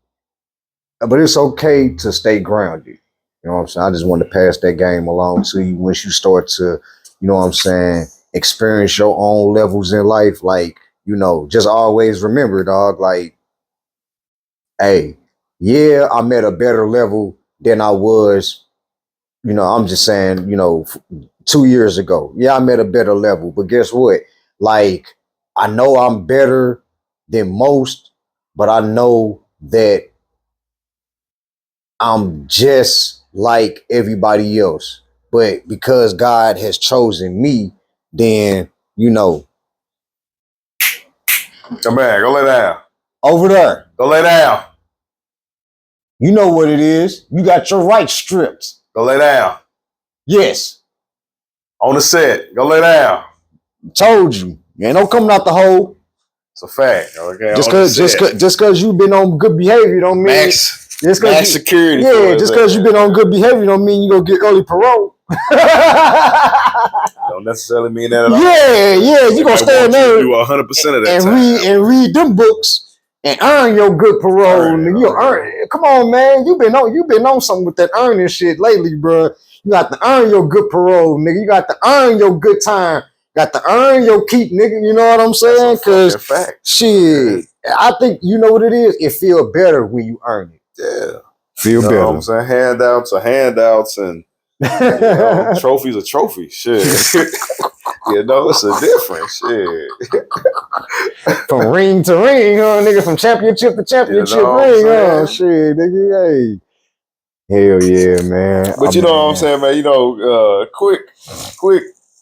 but it's okay to stay grounded. You know what I'm saying? I just wanted to pass that game along to you once you start to, you know what I'm saying, experience your own levels in life. Like, you know, just always remember, dog, like, hey, yeah, I'm at a better level than I was, you know, I'm just saying, you know, 2 years ago. Yeah, I'm at a better level, but guess what? Like, I know I'm better than most, but I know that I'm just like everybody else. But because God has chosen me, then, you know. Come back, go lay down. Over there. Go lay down. You know what it is. You got your rights stripped. Go lay down. Yes. On the set. Go lay down. Told you. You ain't no coming out the hole. It's a fact. Okay. Just cause you've been on good behavior don't mean max security. Yeah, just cause you've been on good behavior don't mean you gonna get early parole. Don't necessarily mean that at all. Yeah, you gonna stand there do 100% of that and read them books and earn your good parole. You earn it. Come on, man. You've been on something with that earning shit lately, bro. You got to earn your good parole, nigga. You got to earn your good time. Got to earn your keep, nigga. You know what I'm saying? Because shit, I think you know what it is. It feel better when you earn it. Yeah, feel better. You know what I'm saying? Handouts are handouts, and you know, trophies are trophies. Shit. You know, it's a difference. Shit. From ring to ring, huh, nigga? From championship to championship, you know ring, huh? Shit, nigga. Hey. Hell yeah, man. But you know what I'm saying, man? You know, quick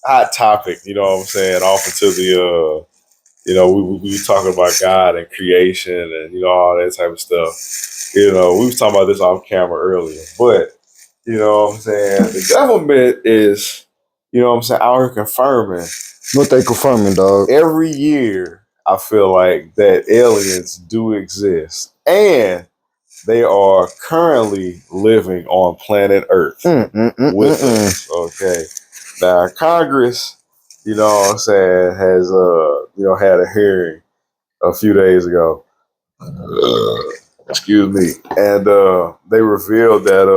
hot topic. You know what I'm saying? Off into the we were talking about God and creation and all that type of stuff. We was talking about this off camera earlier, but you know what I'm saying? The government is, what I'm saying, out here confirming. What they confirming, dog? Every year, I feel like that aliens do exist. And they are currently living on planet Earth with us. Okay. Now, Congress, what I'm saying, has, had a hearing a few days ago. Excuse me. And they revealed that,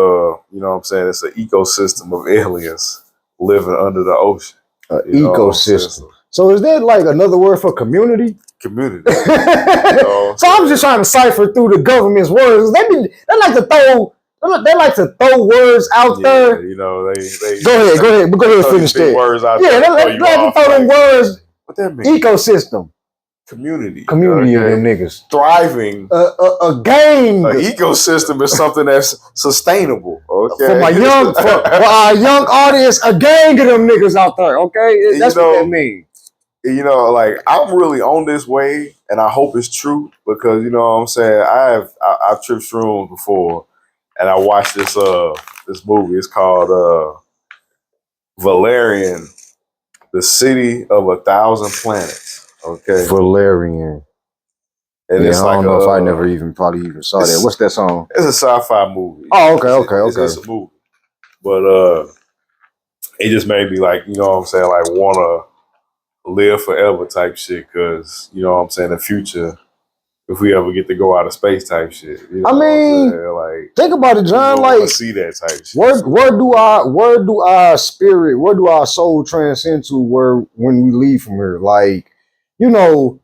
what I'm saying, it's an ecosystem of aliens living under the ocean. Ecosystem. So is that like another word for community? Community. So I'm just trying to cipher through the government's words. They like to throw words out there. They go ahead, finish that. Words out there. They let them throw them words. What that mean? Ecosystem. Community of them niggas. Thriving. A game. An ecosystem is something that's sustainable. Okay. For our young audience, a gang of them niggas out there. Okay, that's what that means. Like I'm really on this way, and I hope it's true because what I'm saying, I've tripped shrooms before, and I watched this movie. It's called Valerian, the City of 1,000 Planets. Okay, Valerian. And it's I don't know if I never probably even saw that. What's that song? It's a sci-fi movie. Oh, okay. It's a movie, but it just made me like what I'm saying, like wanna live forever type shit, because what I'm saying, the future, if we ever get to go out of space type shit. I mean, like, think about it, John. Like, see that type shit. Where do our spirit, where do our soul transcend to when we leave from here? Like, we don't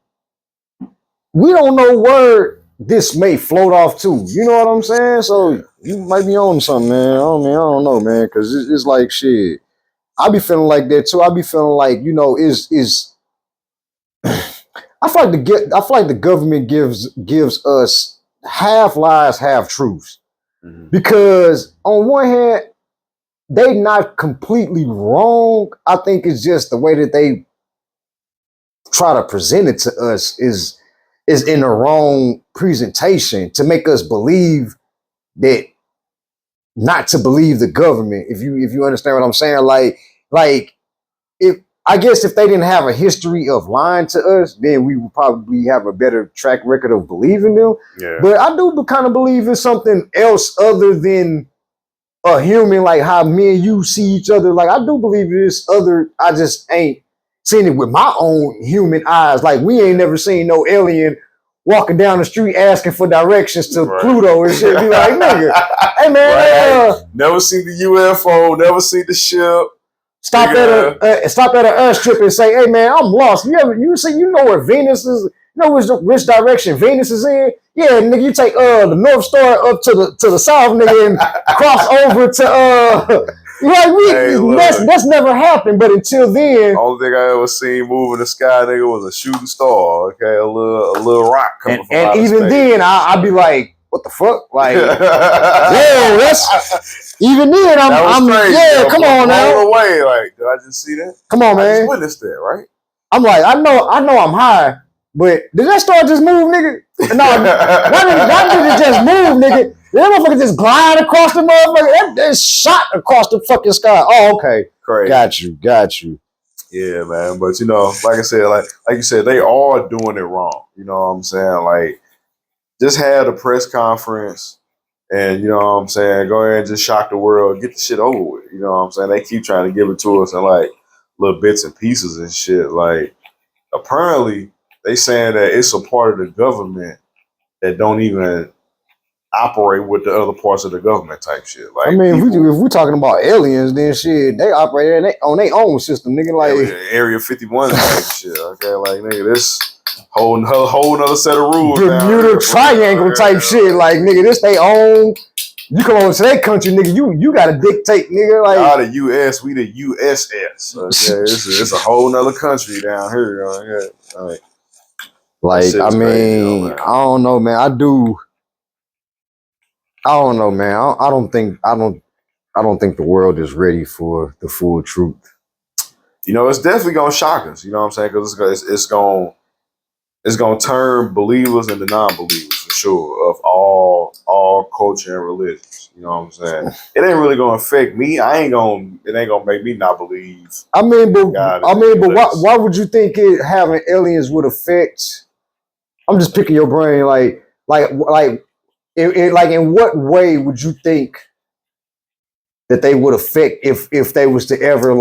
know where this may float off to. You know what I'm saying? So you might be on something, man. I don't know, man, because it's like shit. I be feeling like that too. I be feeling like is. I feel like the government gives us half lies, half truths, because on one hand, they not completely wrong. I think it's just the way that they try to present it to us is in the wrong presentation to make us believe that not to believe the government. If you understand what I'm saying, like if they didn't have a history of lying to us, then we would probably have a better track record of believing them. Yeah. But I do kind of believe in something else other than a human, like how me and you see each other. Like, I do believe in this other. I just ain't seen it with my own human eyes. Like, we ain't never seen no alien walking down the street asking for directions to Pluto and shit. Be like, nigga, hey man, never seen the UFO, never seen the ship. Stop at an airstrip and say, "Hey man, I'm lost." You know where Venus is? You know which direction Venus is in? Yeah, nigga, you take the North Star up to the south, nigga, and cross over to that's never happened. But until then, only thing I ever seen moving the sky, nigga, was a shooting star. Okay, a little rock coming from outer even space. Then, I'd be like, "What the fuck?" Like, whoa, that's. Even then, I'm crazy, yeah, come on now. Away, like, did I just see that? Come on, man. I just witnessed that, right? I'm like, I know I'm high, but did that star just move, nigga? No, why did it just move, nigga? That motherfucker just glide across the motherfucker. That shot across the fucking sky. Oh, okay. Crazy. Got you. Yeah, man. But like I said, like you said, they are doing it wrong. You know what I'm saying? Like, just had a press conference. And you know what I'm saying, go ahead and just shock the world, get the shit over with. You know what I'm saying? They keep trying to give it to us in like little bits and pieces and shit. Like, apparently they saying that it's a part of the government that don't even operate with the other parts of the government type shit. Like, I mean, if we're talking about aliens, then shit, they operate on their own system, nigga. Like Area 51 type shit. Okay, like nigga, this whole nother set of rules. Bermuda Triangle type shit. Like, nigga, this they own. You come over to that country, nigga. You gotta dictate, nigga. Like, y'all the U.S., we the USS. Okay, it's a whole nother country down here. Like I mean, I don't know, man. I don't know, man. I don't think the world is ready for the full truth. you know, it's definitely gonna shock us. You know what I'm saying? Because it's gonna turn believers into non-believers for sure of all culture and religions. You know what I'm saying? It ain't really gonna affect me. It ain't gonna make me not believe. I mean, but God why would you think having aliens would affect? I'm just picking your brain, like in what way would you think that they would affect if they was to ever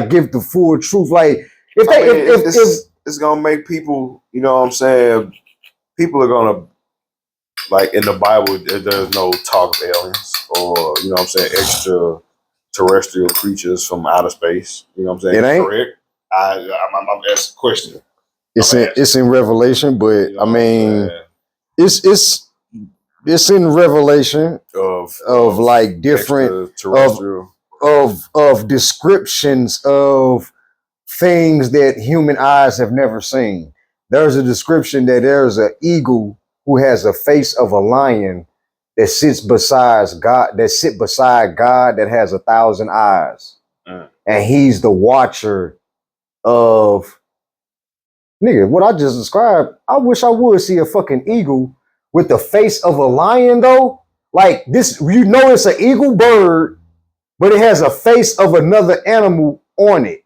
give the full truth? Like it's gonna make people, you know what I'm saying? People are gonna, like, in the Bible, there's no talk of aliens or, you know what I'm saying, extraterrestrial creatures from outer space. You know what I'm saying? It ain't. Correct. I'm asking a question. It's in Revelation, but You know I mean, what it's in Revelation of like different of descriptions of things that human eyes have never seen. There's a description that there's an eagle who has a face of a lion that sits beside God, that has 1,000 eyes. And he's the watcher of nigga. What I just described, I wish I would see a fucking eagle with the face of a lion though. Like this, you know, it's an eagle bird, but it has a face of another animal on it.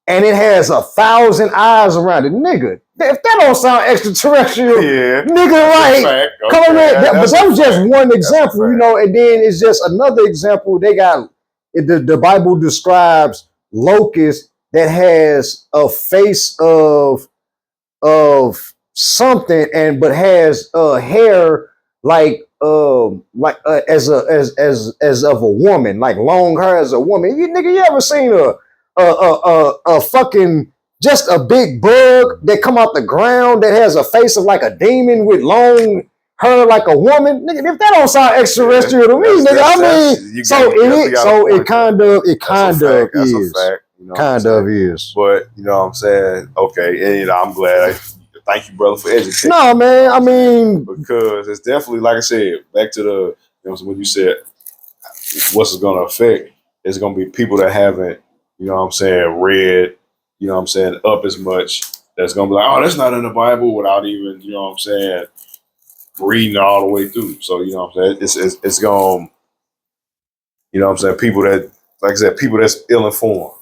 And it has 1,000 eyes around it. Nigga, if that don't sound extraterrestrial, nigga, like, come on, man. But that was just one example, you know, and then it's just another example. They got, the Bible describes locust that has a face of something, but has hair as of a woman, like long hair as a woman. You ever seen a fucking just a big bug that come out the ground that has a face of like a demon with long hair like a woman? Nigga, if that don't sound extraterrestrial to me, nigga, I mean, it kind of is. You know, kind of is. But you know what I'm saying? Okay, and you know, I'm glad. Thank you, brother, for educating. No, man, I mean, because it's definitely, like I said, back to the, you know, when you said what's it gonna affect, it's gonna be people that haven't, you know what I'm saying, read, you know what I'm saying, up as much. That's gonna be like, oh, that's not in the Bible, without even, you know what I'm saying, reading it all the way through. So, you know what I'm saying, it's gonna, you know what I'm saying, people that, like I said, people that's ill-informed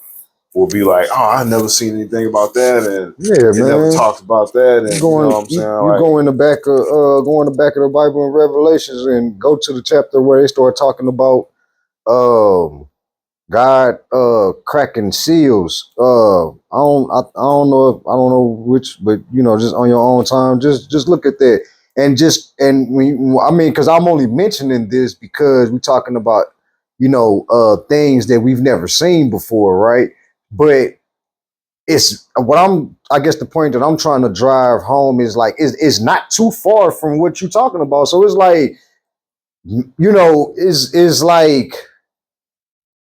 will be like, oh, I never seen anything about that, and never talked about that. And you know what I'm saying? You go in the back of the Bible in Revelations and go to the chapter where they start talking about God cracking seals. I don't know which, but you know, just on your own time, just look at that. Because I'm only mentioning this because we're talking about, you know, things that we've never seen before, right? But I guess the point that I'm trying to drive home is like, it's not too far from what you're talking about. So it's like, you know, is like,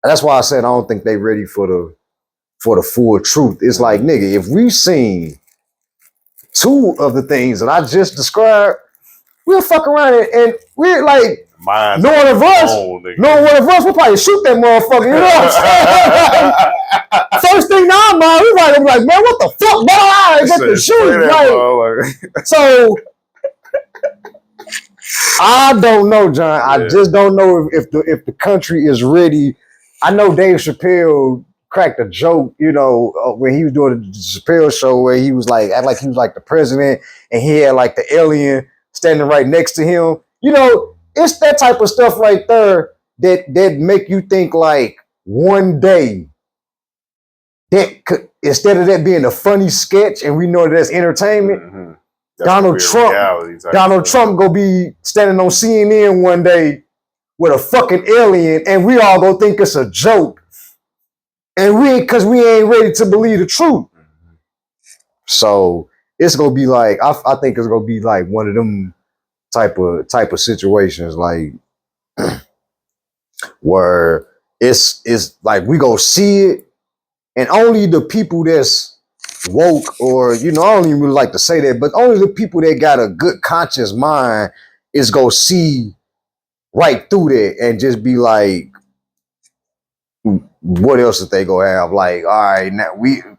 that's why I said I don't think they ready for the full truth. It's like, nigga, if we've seen two of the things that I just described, we'll fuck around and we're like, knowing one of us, we'll probably shoot that motherfucker. You know what I'm saying? First thing in our mind, we like, man, what the fuck, bro? I get the shoot. Like, so I don't know, John. I just don't know if the country is ready. I know Dave Chappelle cracked a joke, you know, when he was doing the Chappelle show, where he was like, act like he was like the president, and he had like the alien standing right next to him. You know, it's that type of stuff right there that make you think like one day that could, instead of that being a funny sketch, and we know that's entertainment, Donald Trump gonna be standing on CNN one day with a fucking alien, and we all gonna think it's a joke, and because we ain't ready to believe the truth. So it's gonna be like, I think it's gonna be like one of them type of situations, like where it's like we gonna see it, and only the people that's woke, or, you know, I don't even really like to say that, but only the people that got a good conscious mind is gonna see right through that and just be like, what else that they gonna have? Like, all right, now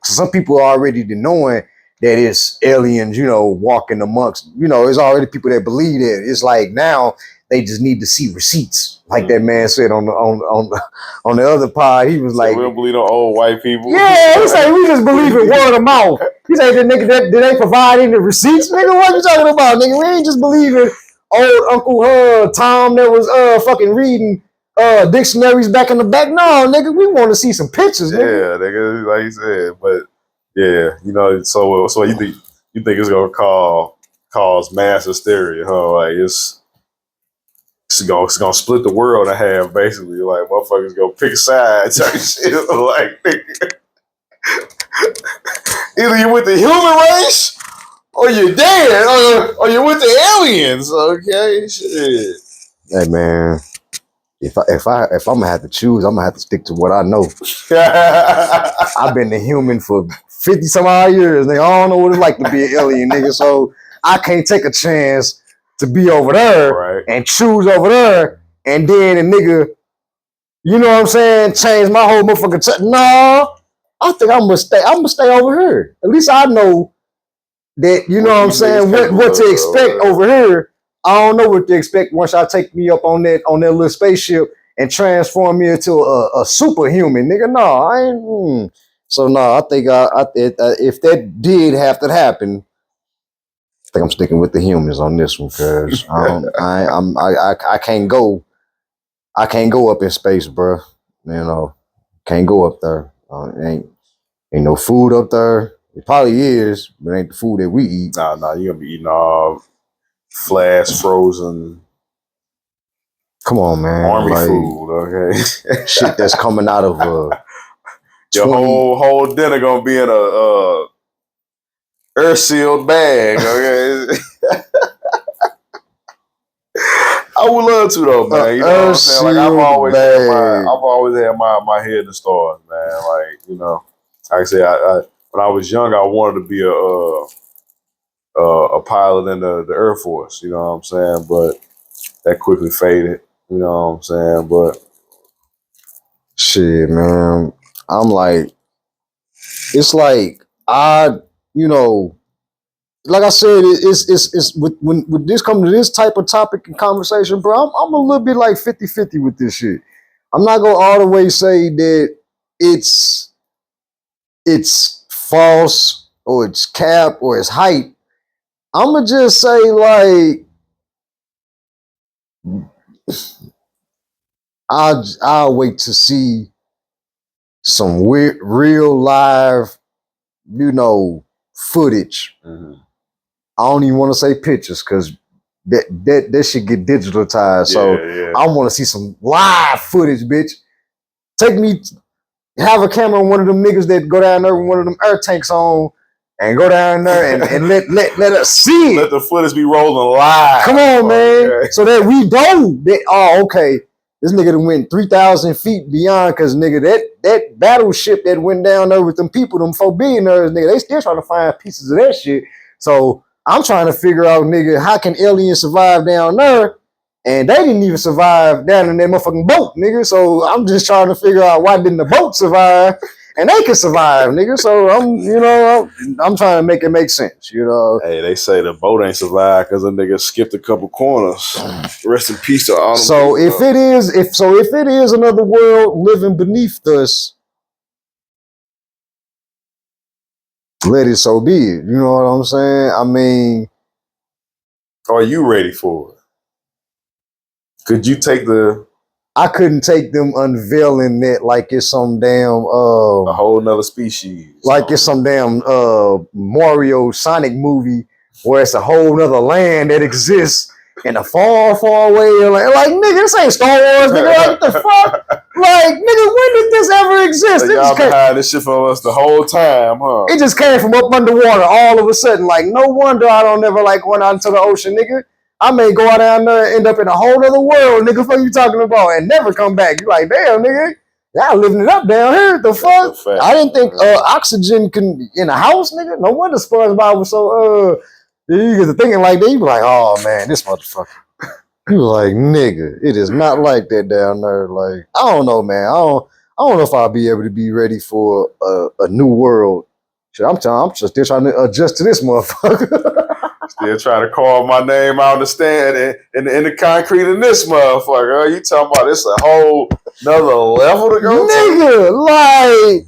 some people are already knowing that it's aliens, you know, walking amongst, you know, it's already people that believe that. It's like now they just need to see receipts. Like that man said on the other pod, he was like, we don't believe on old white people. yeah, he said we just believe in word of mouth. He said the nigga that they provide any receipts, nigga. What you talking about, nigga? We ain't just believing old Uncle Tom that was fucking reading dictionaries back in the back. No, nigga, we want to see some pictures, nigga. Yeah, nigga, like you said, but yeah, you know, so you think it's gonna cause mass hysteria, huh? Like it's gonna split the world in half, basically. Like motherfuckers gonna pick a side type shit. Like nigga. Either you with the human race or you're dead, or you're with the aliens. Okay, shit. Hey man, if I'm gonna have to choose, I'm gonna have to stick to what I know. I've been a human for 50 some odd years, nigga. I don't know what it's like to be an alien, nigga. So I can't take a chance to be over there and choose over there, and then a nigga, you know what I'm saying, change my whole motherfucking no. I think I'm gonna stay over here. At least I know that, you know what I'm saying, what to expect over here. I don't know what to expect once y'all take me up on that little spaceship and transform me into a superhuman, nigga. No, I ain't. So no, I think if that did have to happen, I think I'm sticking with the humans on this one, cause I can't go up in space, bro. You know, can't go up there. Ain't no food up there. It probably is, but ain't the food that we eat. Nah, you gonna be eating all flash frozen. Come on, man. Army food, okay? Shit that's coming out of your whole dinner gonna be in a air sealed bag, okay? I would love to though, man. You know what I'm saying? Like I've always had my head in the stars, man. Like, you know, like I said, I when I was young, I wanted to be a pilot in the Air Force. You know what I'm saying? But that quickly faded. You know what I'm saying? But shit, man, I'm like, it's like you know, like I said, it's when this comes to this type of topic and conversation, bro, I'm a little bit like 50-50 with this shit. I'm not gonna all the way say that it's false or it's cap or it's hype. I'ma just say like I'll wait to see some real live, you know, footage. mm-hmm. I don't even want to say pictures because that shit get digitalized. So I want to see some live footage, bitch. Have a camera on one of them niggas that go down there with one of them air tanks on and go down there and let us see it. Let the footage be rolling live. Come on, man. Okay. So that we know that, okay, this nigga done went 3,000 feet beyond, because nigga, that battleship that went down there with them people, them 4 billionaires, nigga, they still trying to find pieces of that shit. So I'm trying to figure out, nigga, how can aliens survive down there? And they didn't even survive down in that motherfucking boat, nigga. So I'm just trying to figure out why didn't the boat survive and they could survive, nigga. So I'm trying to make it make sense, you know. Hey, they say the boat ain't survived because a nigga skipped a couple corners. Rest in peace to all them So if it is another world living beneath us, let it so be it. You know what I'm saying? I mean, are you ready for it? Could you take I couldn't take them unveiling that like it's some damn a whole nother species. Like it's some damn Mario Sonic movie where it's a whole nother land that exists in a far, far away. Like nigga, this ain't Star Wars, nigga. Like, what the fuck? Like, nigga, when did this ever exist? So y'all been hiding this shit from us the whole time, huh? It just came from up underwater all of a sudden. Like, no wonder I don't never like went out into the ocean, nigga. I may go out down there and end up in a whole other world, nigga. What you talking about? And never come back. You like, damn, nigga. Y'all living it up down here. The fuck? I didn't think oxygen can in a house, nigga. No wonder SpongeBob was so you get to thinking like that. You be like, oh man, this motherfucker. You like, nigga, it is not like that down there. Like, I don't know, man. I don't know if I'll be able to be ready for a new world. Shit, I'm just still trying to adjust to this motherfucker. Still trying to call my name out in the stand and in the concrete in this motherfucker. You talking about it's a whole another level to go to? Nigga, like,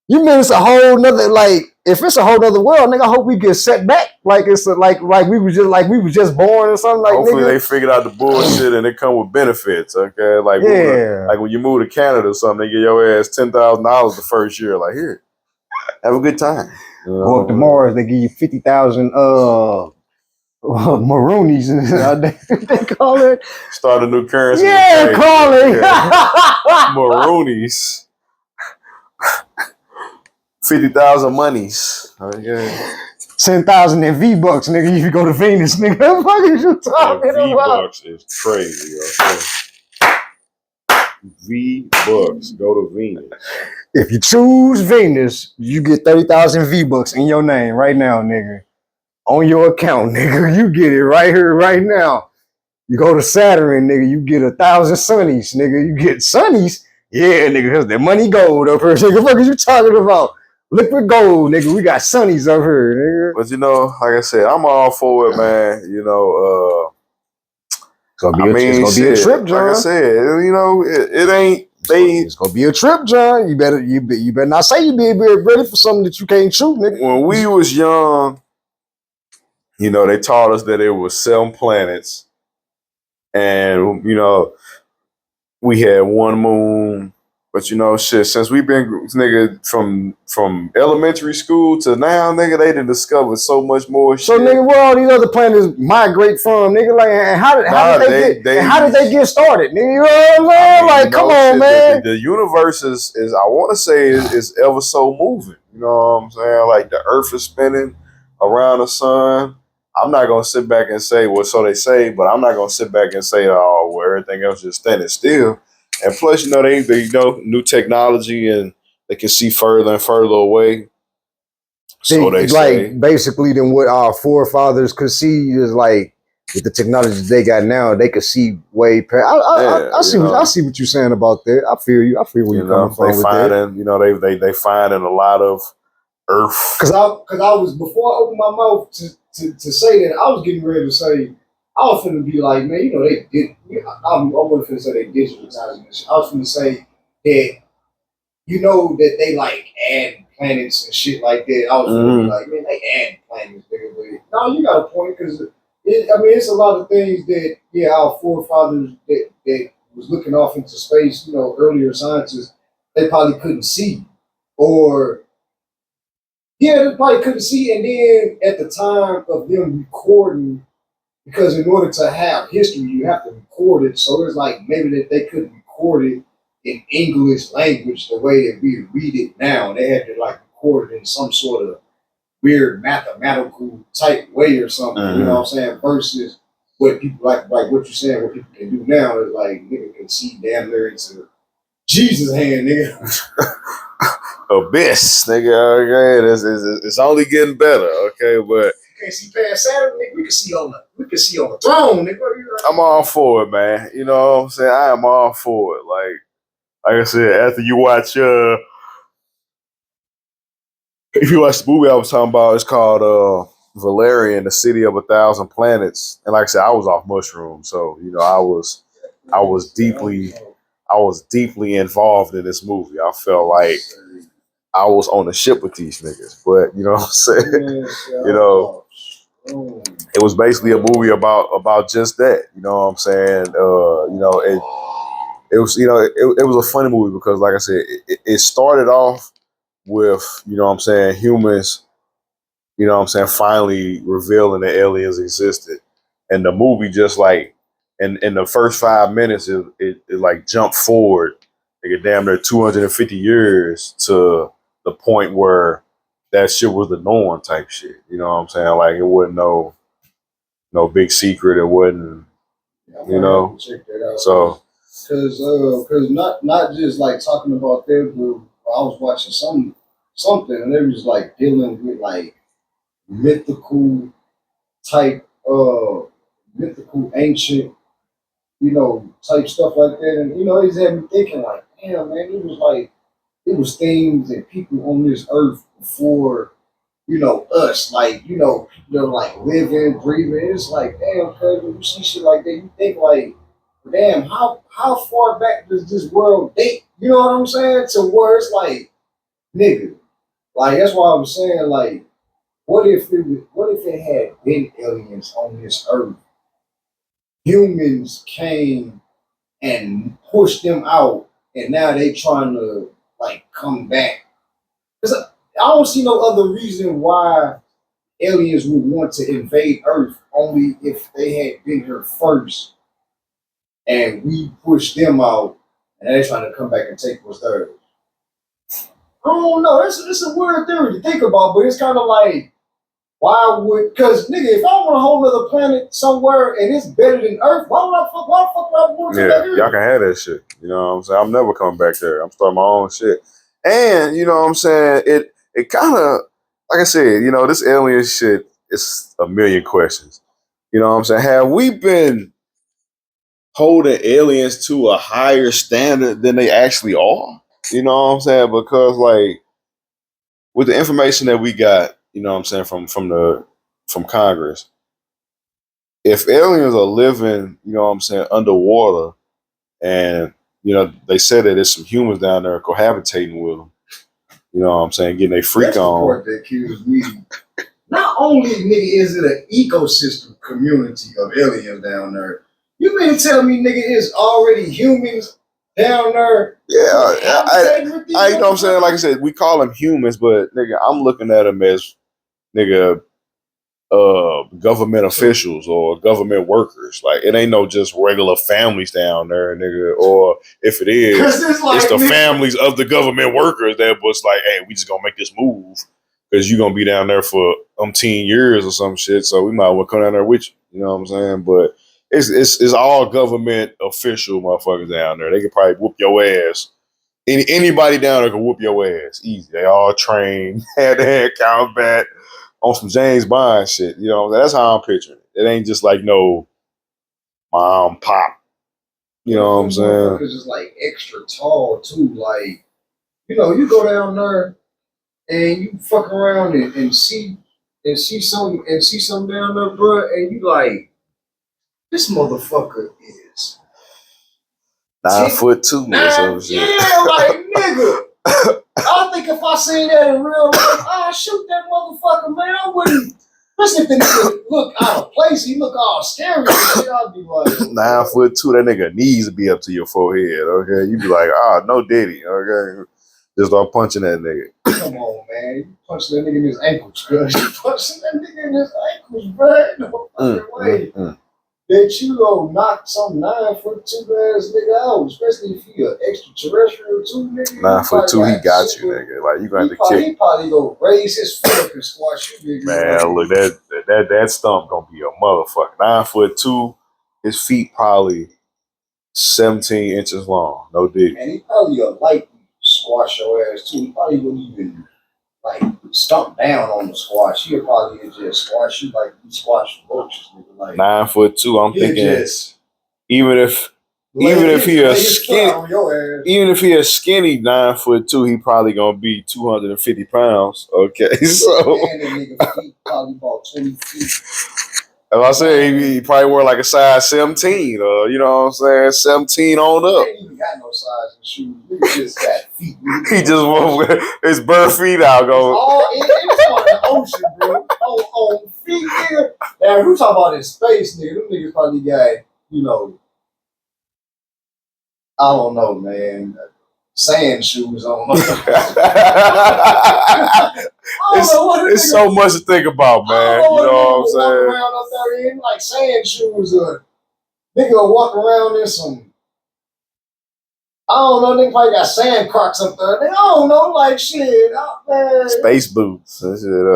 you mean it's a whole nother, like, if it's a whole nother world, nigga, I hope we get set back. Like it's like we was just born or something. Like, hopefully nigga, they figured out the bullshit and it come with benefits. Okay, like like when you move to Canada or something, they give your ass $10,000 the first year. Like, here, have a good time. Go up to Mars, they give you 50,000 Maroonies, they call it. Start a new currency. Yeah, call it. Maroonies. 50,000 monies. Okay. 10,000 in V-Bucks, nigga. You go to Venus, nigga. What the fuck is you talking about? V-Bucks is crazy. Okay. V-Bucks. Go to Venus. If you choose Venus, you get 30,000 V-Bucks in your name right now, nigga. On your account, nigga. You get it right here, right now. You go to Saturn, nigga. You get 1,000 sunnies, nigga. You get sunnies? Yeah, nigga, because the money gold up here. Nigga, what are you talking about? Liquid gold, nigga. We got sunnies up here, nigga. But you know, like I said, I'm all for it, man. You know, it's gonna be a trip, John. Like I said, you know, it ain't. It's gonna be a trip, John. You better not say you be ready for something that you can't chew, nigga. When we was young, you know, they taught us that it was 7 planets, and you know, we had 1 moon. But you know, shit, since we've been, nigga, from elementary school to now, nigga, they done discovered so much more shit. So, nigga, where all these other planets migrate from, nigga? Like, and how did they get started, nigga? You know what I'm saying? Like, come on, man. The universe is I want to say is ever so moving. You know what I'm saying? Like the Earth is spinning around the sun. I'm not gonna sit back and say, well, so they say, but I'm not gonna sit back and say, oh, well, everything else is standing still. And plus, you know, they know new technology and they can see further and further away. So they say, basically, then what our forefathers could see is like with the technology they got now, they could see way past. I see what you're saying about that. I feel you. I feel where you're coming from with that. You know, they finding a lot of Earth. Because I was, before I opened my mouth to say that, I was getting ready to say, I was finna be like, man, you know, they did. I wasn't finna say they digitalizing this. I was finna say that, you know, that they like add planets and shit like that. I was finna be like, man, they add planets, nigga. But no, you got a point, because it's a lot of things that, yeah, our forefathers that was looking off into space, you know, earlier scientists, they probably couldn't see, or they probably couldn't see, and then at the time of them recording. Because in order to have history, you have to record it. So it's like maybe that they couldn't record it in English language the way that we read it now. They had to like record it in some sort of weird mathematical type way or something. You know what I'm saying? Versus what people like what you're saying, what people can do now is like nigga can see damn near into Jesus' hand, nigga. Abyss, nigga. Okay, it's only getting better. Okay, but. Can't see past Saturn, nigga. We can see on the throne, nigga. I'm all for it, man. You know what I'm saying? I am all for it. Like I said, after you watch if you watch the movie I was talking about, it's called Valerian, the City of 1,000 Planets. And like I said, I was off mushrooms, so you know, I was deeply involved in this movie. I felt like I was on the ship with these niggas. But you know what I'm saying? You know, it was basically a movie about just that. You know what I'm saying? You know, it was, you know, it was a funny movie because, like I said, it started off with, you know what I'm saying, humans, you know what I'm saying, finally revealing that aliens existed. And the movie just like in the first 5 minutes, it like jumped forward like damn near 250 years to the point where that shit was the norm type shit. You know what I'm saying? Like it wasn't no big secret. It wasn't, you know. So because not just like talking about that, but I was watching something and it was like dealing with like mythical type mythical ancient, you know, type stuff like that. And you know, he's had me thinking like, damn, man, it was things and people on this earth before, us, like living, breathing. It's like, damn, cuz when you see shit like that, you think like, damn, how far back does this world date? You know what I'm saying? To where it's like, nigga, like that's why I was saying, like, what if it had been aliens on this earth? Humans came and pushed them out, and now they trying to like come back. Because I don't see no other reason why aliens would want to invade Earth only if they had been here first and we pushed them out and they're trying to come back and take what's theirs. I don't know. It's a weird theory to think about, but it's kind of like, why would, because nigga, if I want a whole other planet somewhere and it's better than Earth, why the fuck would I want to come back here? Y'all can have that shit. You know what I'm saying? I'm never coming back there. I'm starting my own shit. And you know what I'm saying? It kind of, like I said, this alien shit, it's a million questions. You know what I'm saying? Have we been holding aliens to a higher standard than they actually are? You know what I'm saying? Because like with the information that we got, you know what I'm saying, from Congress, if aliens are living, you know what I'm saying, underwater, and they said that there's some humans down there cohabitating with them, you know what I'm saying, getting a freak That's on. The part that kills me. Not only, nigga, is it an ecosystem community of aliens down there, you mean to tell me, nigga, it's already humans down there? Yeah, I you know what I'm saying? Like I said, we call them humans, but nigga, I'm looking at them as nigga government officials or government workers. Like it ain't no just regular families down there, nigga. Or if it is, it's the families of the government workers that was like, hey, we just gonna make this move because you're gonna be down there for 10 years or some shit. So we might well come down there with you. You know what I'm saying? But it's all government official motherfuckers down there. They could probably whoop your ass. Anybody down there can whoop your ass easy. They all trained, hand-to-hand combat on some James Bond shit. You know, that's how I'm picturing it. It ain't just like no mom, pop. You know what I'm saying? It's just like extra tall too. Like, you go down there and you fuck around and see some down there, bro, and you like, this motherfucker is 9'2" or some shit. Yeah, like nigga. I think if I seen that in real life, I'd shoot that motherfucker, man. I wouldn't. Listen, if the nigga look out of place, he look all scary and shit, I'd be like, 9'2", that nigga knees would be up to your forehead, okay? You be like, no diddy, okay? Just start punching that nigga. Come on, man. You punching that nigga in his ankles, cuz. You punching that nigga in his ankles, bro. No fucking way. That you go knock some 9'2" ass nigga out, especially if he an extraterrestrial too, nigga. 9'2", he got you, nigga. Like you gonna have to kick. He probably gonna raise his foot up and squash you, nigga. Man, look, that stump gonna be a motherfucker. 9'2", his feet probably 17 inches long. No dig. And he probably a light squash your ass too. He probably wouldn't even like stomp down on the squash. He'll probably just squash you like you squash roaches, nigga. Like 9'2", I'm thinking even if he a skinny 9'2", he probably gonna be 250 pounds. Okay, so and the nigga feet probably about 20 feet. As I said, he probably wore like a size 17, or you know what I'm saying, 17 on up. He ain't even got no size in shoes. He just got feet. He just went with his bare feet out. It's on the ocean, bro. On feet, nigga. Now, we talking about in space, nigga. Them niggas probably got, I don't know, man. Sand shoes on. It's so much to think about, man. You know what I'm saying? Around up there in like sand shoes, nigga walk around in some. I don't know. Nigga probably got sand crocs up there. I don't know, like shit, man. Space boots. That shit.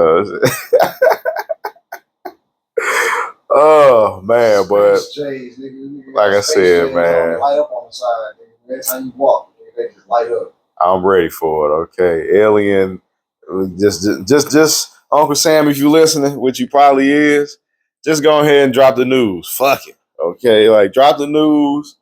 Oh man, but J's, nigga, like I said, man, light up on the side. Nigga. Every time you walk, nigga, they just light up. I'm ready for it. Okay, alien. Just Uncle Sam, if you listening, which you probably is, just go ahead and drop the news. Fuck it. Okay, like drop the news.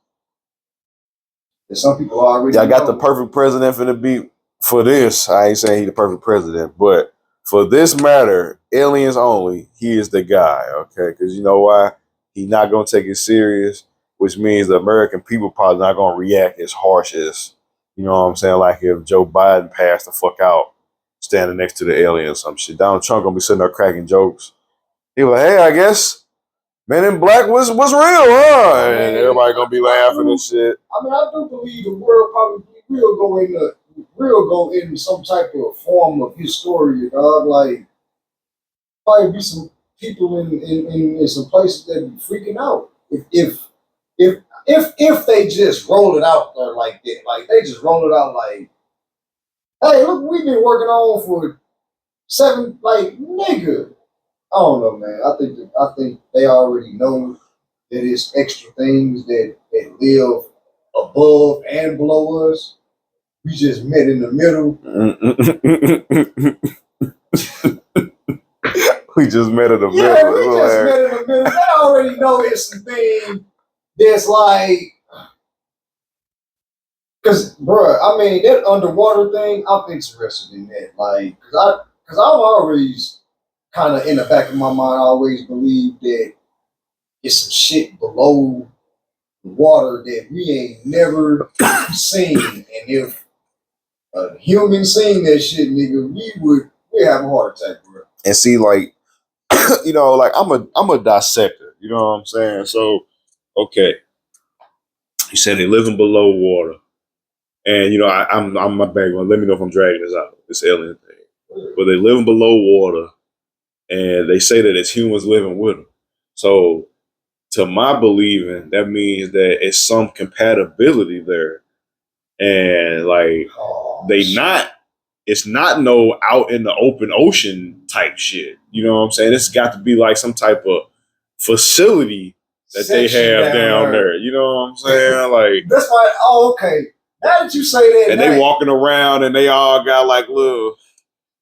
And some people already Y'all got the know. perfect president for the beat for this. I ain't saying he the perfect president, but for this matter, aliens only, he is the guy, okay? Because you know why? He not gonna take it serious, which means the American people probably not gonna react as harsh as, you know what I'm saying? Like if Joe Biden passed the fuck out standing next to the alien or some shit. Donald Trump gonna be sitting there cracking jokes. He like, hey, I guess Men in Black was real, huh? And everybody gonna be laughing and shit. I mean, I do believe the world probably will go in some type of form of hysteria, dog. Like, probably be some people in some places that be freaking out if they just roll it out there like that. Like they just roll it out like, hey, look, we've been working on for 7, like, nigga. I don't know, man. I think they already know that it's extra things that live above and below us. We just met in the middle. We just met in the middle. Yeah, we just met in the middle. They already know it's some thing that's like, cause, bruh, I mean that underwater thing. I'm interested in that, like, cause I've always kind of in the back of my mind always believed that it's some shit below the water that we ain't never seen, and if a human seen that shit, nigga, we have a heart attack, bro. And see, like, you know, like I'm a dissector. You know what I'm saying? So, okay, you said they living below water, and you know, I'm my background. Let me know if I'm dragging this out, this alien thing. But they living below water, and they say that it's humans living with them. So, to my believing, that means that it's some compatibility there, and like it's not no out in the open ocean type shit. You know what I'm saying? It's got to be like some type of facility that they have down there. You know what I'm saying? Like that's why. Oh, okay. Now that you say that, and they walking around and they all got like little,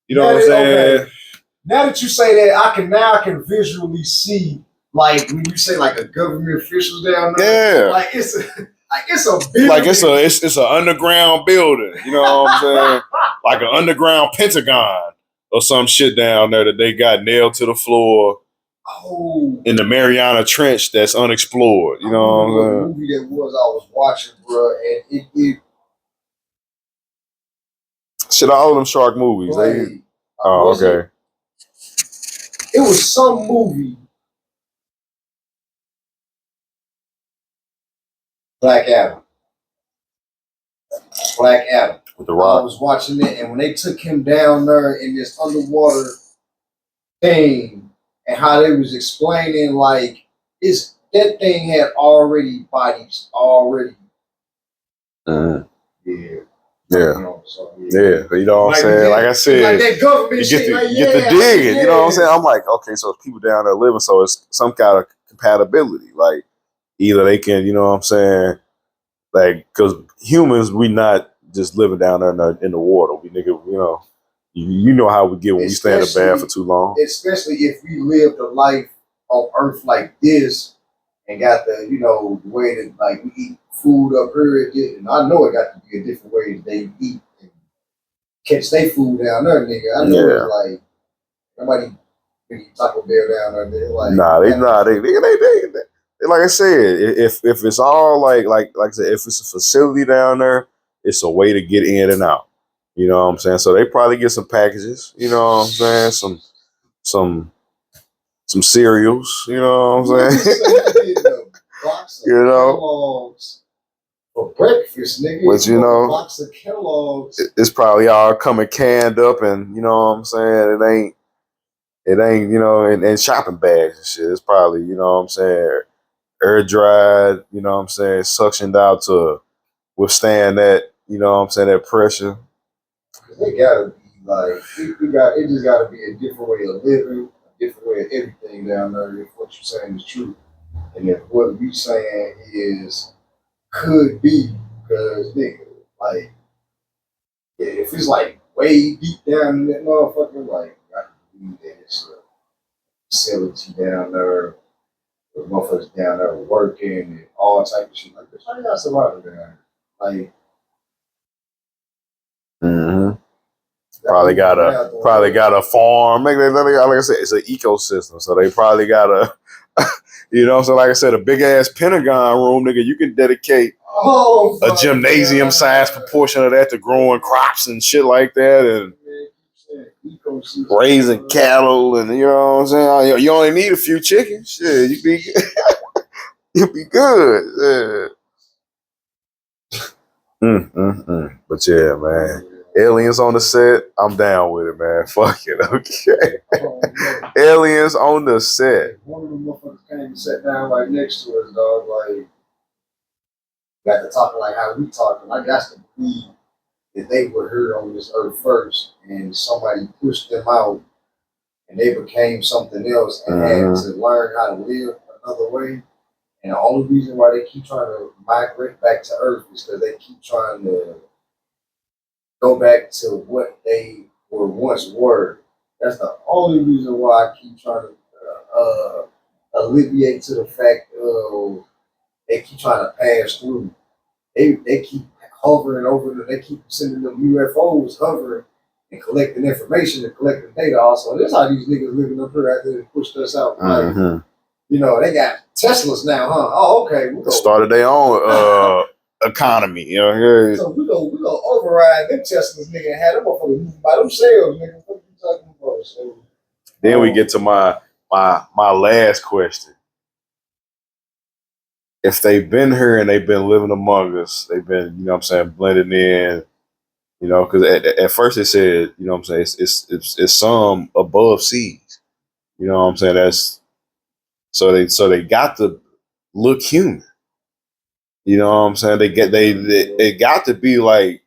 you know what I'm saying? Okay. Now that you say that, I can visually see, like when you say like a government officials down there. Yeah. Like it's a building. Like it's an underground building. You know what I'm saying? Like an underground Pentagon or some shit down there that they got nailed to the floor. Oh. In the Mariana Trench that's unexplored. You know what I'm saying? What movie that was I was watching, bro, and it shit, all of them shark movies. Okay. It was some movie. Black Adam. With the Rock. I was watching it, and when they took him down there in this underwater thing, and how they was explaining like that thing had already bodies already. Yeah. Yeah. You know what I'm saying? Like I said, like that government you get the digging. You know what I'm saying? I'm like, okay, so it's people down there living, so it's some kind of compatibility. Like either they can, you know what I'm saying? Like, because humans, we not just living down there in the water. We nigga, you know, you know how we get when we stay in the bath for too long. Especially if we lived a life on Earth like this and got the, you know, the way that like we eat food up here, and I know it got to be a different way that they eat and catch their food down there, nigga. I know it's like nobody eat Taco Bell down there. Like, they like I said, if it's all like I said, if it's a facility down there, it's a way to get in and out. You know what I'm saying? So they probably get some packages. You know what I'm saying? Some cereals. You know what I'm saying? You know, for breakfast, nigga. But you know, a box of Kellogg's. It's probably all coming canned up, and you know what I'm saying. It ain't, you know, in shopping bags and shit. It's probably, you know what I'm saying, air dried, you know what I'm saying, suctioned out to withstand that, you know what I'm saying, that pressure. They gotta be like, it just gotta be a different way of living, a different way of everything down there if what you're saying is true. And if what we saying is could be, because nigga, like, yeah, if it's like way deep down in that motherfucker, like, I can believe that it's a facility down there, the motherfuckers down there working and all type of shit like this. How you got survive down there? Like, Probably got a farm. Like I said, it's an ecosystem. So they probably got a, so like I said, a big ass Pentagon room, nigga. You can dedicate a gymnasium size proportion of that to growing crops and shit like that, and raising cattle, and you know what I'm saying. You only need a few chickens. Shit, you be good. Yeah. But yeah, man. Aliens on the set, I'm down with it, man. Fuck it, okay. Aliens on the set. One of them motherfuckers came and sat down right next to us, dog. Like, got to talking like how we talking. I got to believe that they were here on this earth first, and somebody pushed them out, and they became something else, and had to learn how to live another way. And the only reason why they keep trying to migrate back to Earth is because they keep trying to go back to what they once were. That's the only reason why I keep trying to alleviate to the fact of they keep trying to pass through. They keep hovering over them. They keep sending them UFOs hovering and collecting information and collecting data also. That's how these niggas living up here after they pushed us out. Like, they got Teslas now, huh? Oh, okay. We started their own economy, So we go override them Teslas, nigga, and have them motherfuckers moving by themselves, nigga. What you talking about? So, then we get to my last question. If they've been here and they've been living among us, they've been, blending in, because at first they said, it's some above seas. You know what I'm saying? That's so they got to look human. You know what I'm saying? They got to be like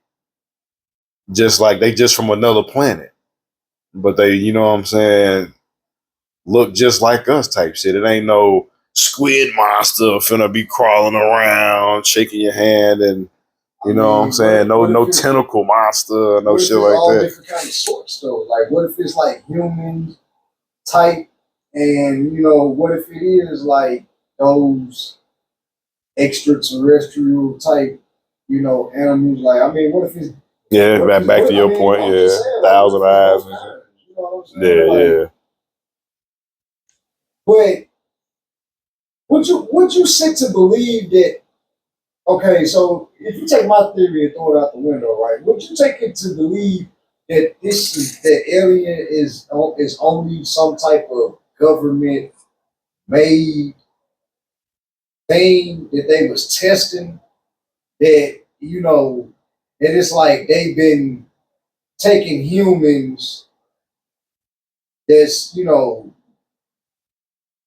they just from another planet. But they, you know what I'm saying, look just like us type shit. It ain't no squid monster finna be crawling around, shaking your hand, and you know what I'm saying? No tentacle monster, no shit like all that. Different kind of sorts though. Like, what if it's like human type, and what if it is like those extraterrestrial type, animals? Like, I mean, what if it's back to your point, saying, 1,000 eyes. You know what I'm saying? Yeah. But would you sit to believe that? Okay, so if you take my theory and throw it out the window, right? Would you take it to believe that the alien is only some type of government made thing that they was testing? That that it's like they've been taking humans that's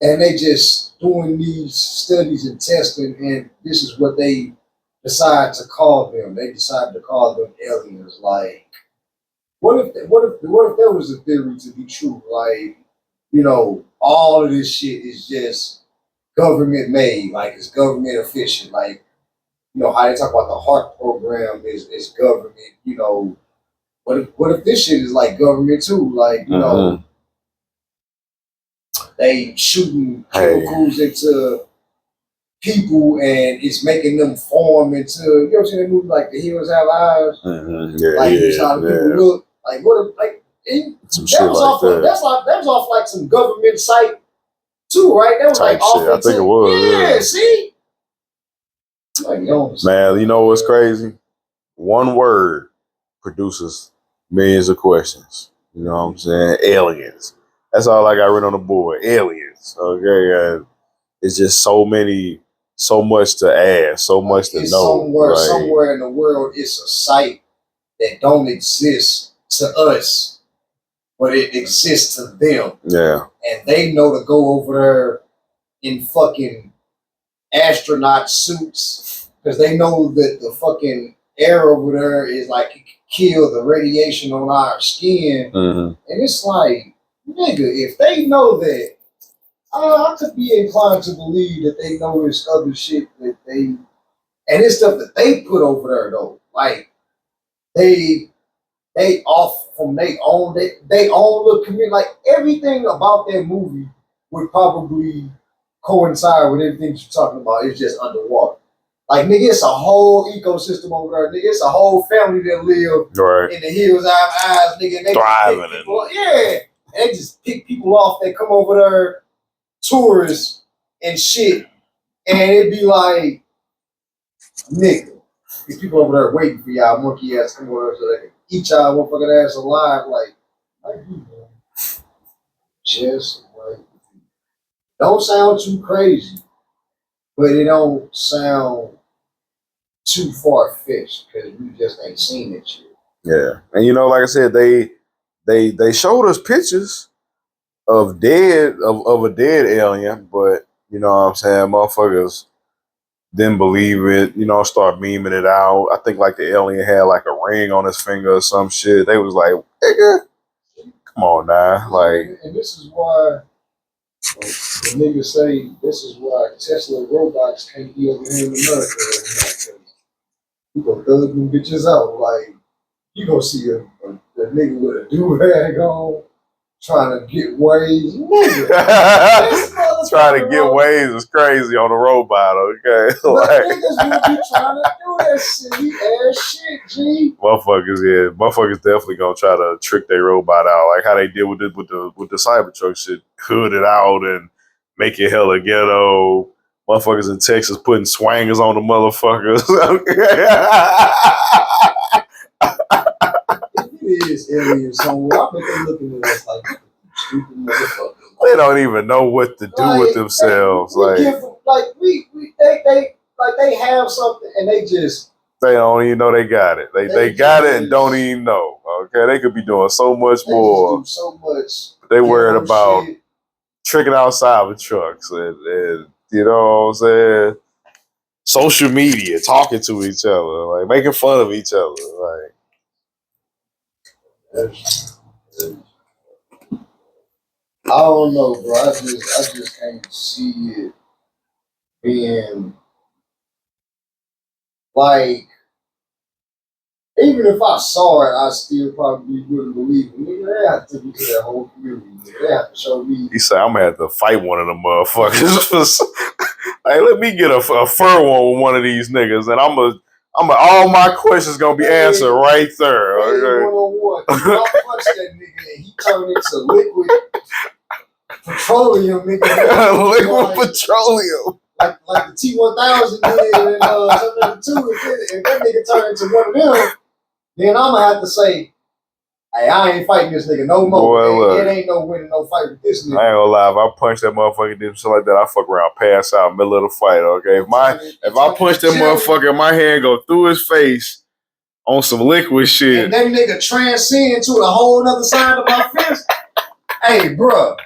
and they just doing these studies and testing, and this is what they decide to call them. They decide to call them aliens. Like, what if there was a theory to be true? Like, all of this shit is just government made. Like, it's government efficient. Like, how they talk about the heart program is government. What if this shit is like government too? Like, they shooting chemicals into people and it's making them form into, you ever seen that movie like The Hills Have Eyes? It's how the people look. Like, what if, like, some shit like that. That was off like some government site too, right? That was type like off shit. I think it was. Yeah, see? Like, man, you know what's crazy? One word produces millions of questions. You know what I'm saying? Aliens. That's all I got written on the board. Aliens. Okay. It's just so much to ask, so much to know. Somewhere in the world, it's a site that don't exist to us, but it exists to them. Yeah. And they know to go over there in fucking astronaut suits because they know that the fucking air over there is like it can kill the radiation on our skin. And it's like, nigga, if they know that, I could be inclined to believe that they know this other shit that and it's stuff that they put over there though. Like, they off from they own little community. Like, everything about that movie would probably coincide with everything you're talking about. It's just underwater. Like, nigga, it's a whole ecosystem over there. Nigga, it's a whole family that live in the hills, eyes, nigga. And they thriving just pick yeah. They just pick people off. They come over there, tourists and shit. And it'd be like, nigga, these people over there waiting for y'all monkey ass come over there so they can eat y'all motherfucking ass alive. Like you, just like, don't sound too crazy, but it don't sound too far fetched because we just ain't seen it yet. Yeah, and you know, like I said, they showed us pictures of a dead alien, but you know what I'm saying, motherfuckers didn't believe it. You know, start memeing it out. I think like the alien had like a ring on his finger or some shit. They was like, nigga, come on now, like. And this is why. The niggas say this is why Tesla robots can't be over here in America. You go thug them bitches out. Like, you gonna see a nigga with a do-rag on trying to get waves. Nigga, trying to get waves is crazy on a robot, okay? Like, niggas will be trying to do that silly ass shit, G. Motherfuckers definitely gonna try to trick their robot out, like how they did with the Cybertruck shit, hood it out and make it hella ghetto. Motherfuckers in Texas putting swangers on the motherfuckers. It is aliens somewhere. I bet they looking at us like stupid motherfuckers. They don't even know what to do with themselves. They have something and they just. They don't even know they got it. They got it and don't even know. Okay, they could be doing so much more. Just do so much. They worried about tricking outside with trucks and you know what I'm saying? Social media, talking to each other, like making fun of each other, like. I don't know, bro. I just can't see it being like. Even if I saw it, I still probably wouldn't believe it. They have to be to that whole community. They have to show me. He said, "I'm gonna have to fight one of them motherfuckers." Hey, let me get a fur one with one of these niggas, and I'm all my questions gonna be answered right there. Okay. One-on-one. I'll punch that nigga, and he turned into liquid petroleum, nigga. Liquid petroleum. Like the T-1000 did, and something too. If that nigga turned into one of them, then I'm gonna have to say, hey, I ain't fighting this nigga no more. Boy, it ain't no winning no fight with this nigga. I ain't gonna lie, if I punch that motherfucker, did shit like that, I fuck around, pass out in the middle of the fight, okay? If I punch that motherfucker, my hand go through his face on some liquid shit. And that nigga transcend to the whole other side of my fist. Hey, bruh,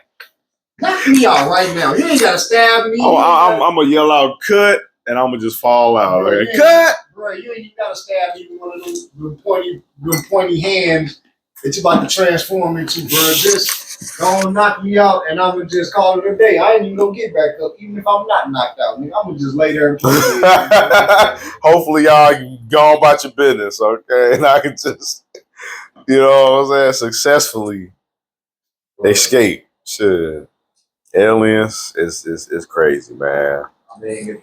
knock me out right now. You ain't gotta stab me. Oh, I'm gonna yell out, cut, and I'm gonna just fall out. Bro, okay? Cut! Bro, you ain't gotta stab even one of them pointy hands that you about to transform into, bro. Just don't knock me out, and I'm gonna just call it a day. I ain't even gonna get back up, even if I'm not knocked out. Nigga, I'm gonna just lay there and play. Hopefully, y'all go about your business, okay? And I can just, you know what I'm saying, successfully escape. Shit. Aliens is crazy, man. I mean,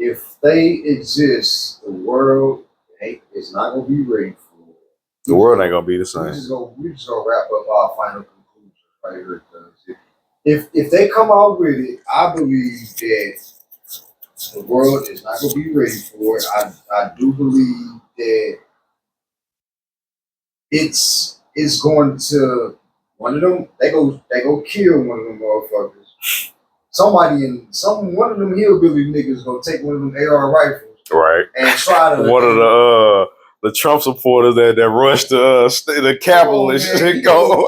if they exist, the world is not gonna be ready for it. The world ain't gonna be the same. We just gonna wrap up our final conclusions right here. If they come out with it, I believe that the world is not gonna be ready for it. I do believe that it's going to one of them. They go kill one of them motherfuckers. One of them hillbilly niggas gonna take one of them AR rifles, right, and try to one of the Trump supporters that rushed the Capitol and shit. He gonna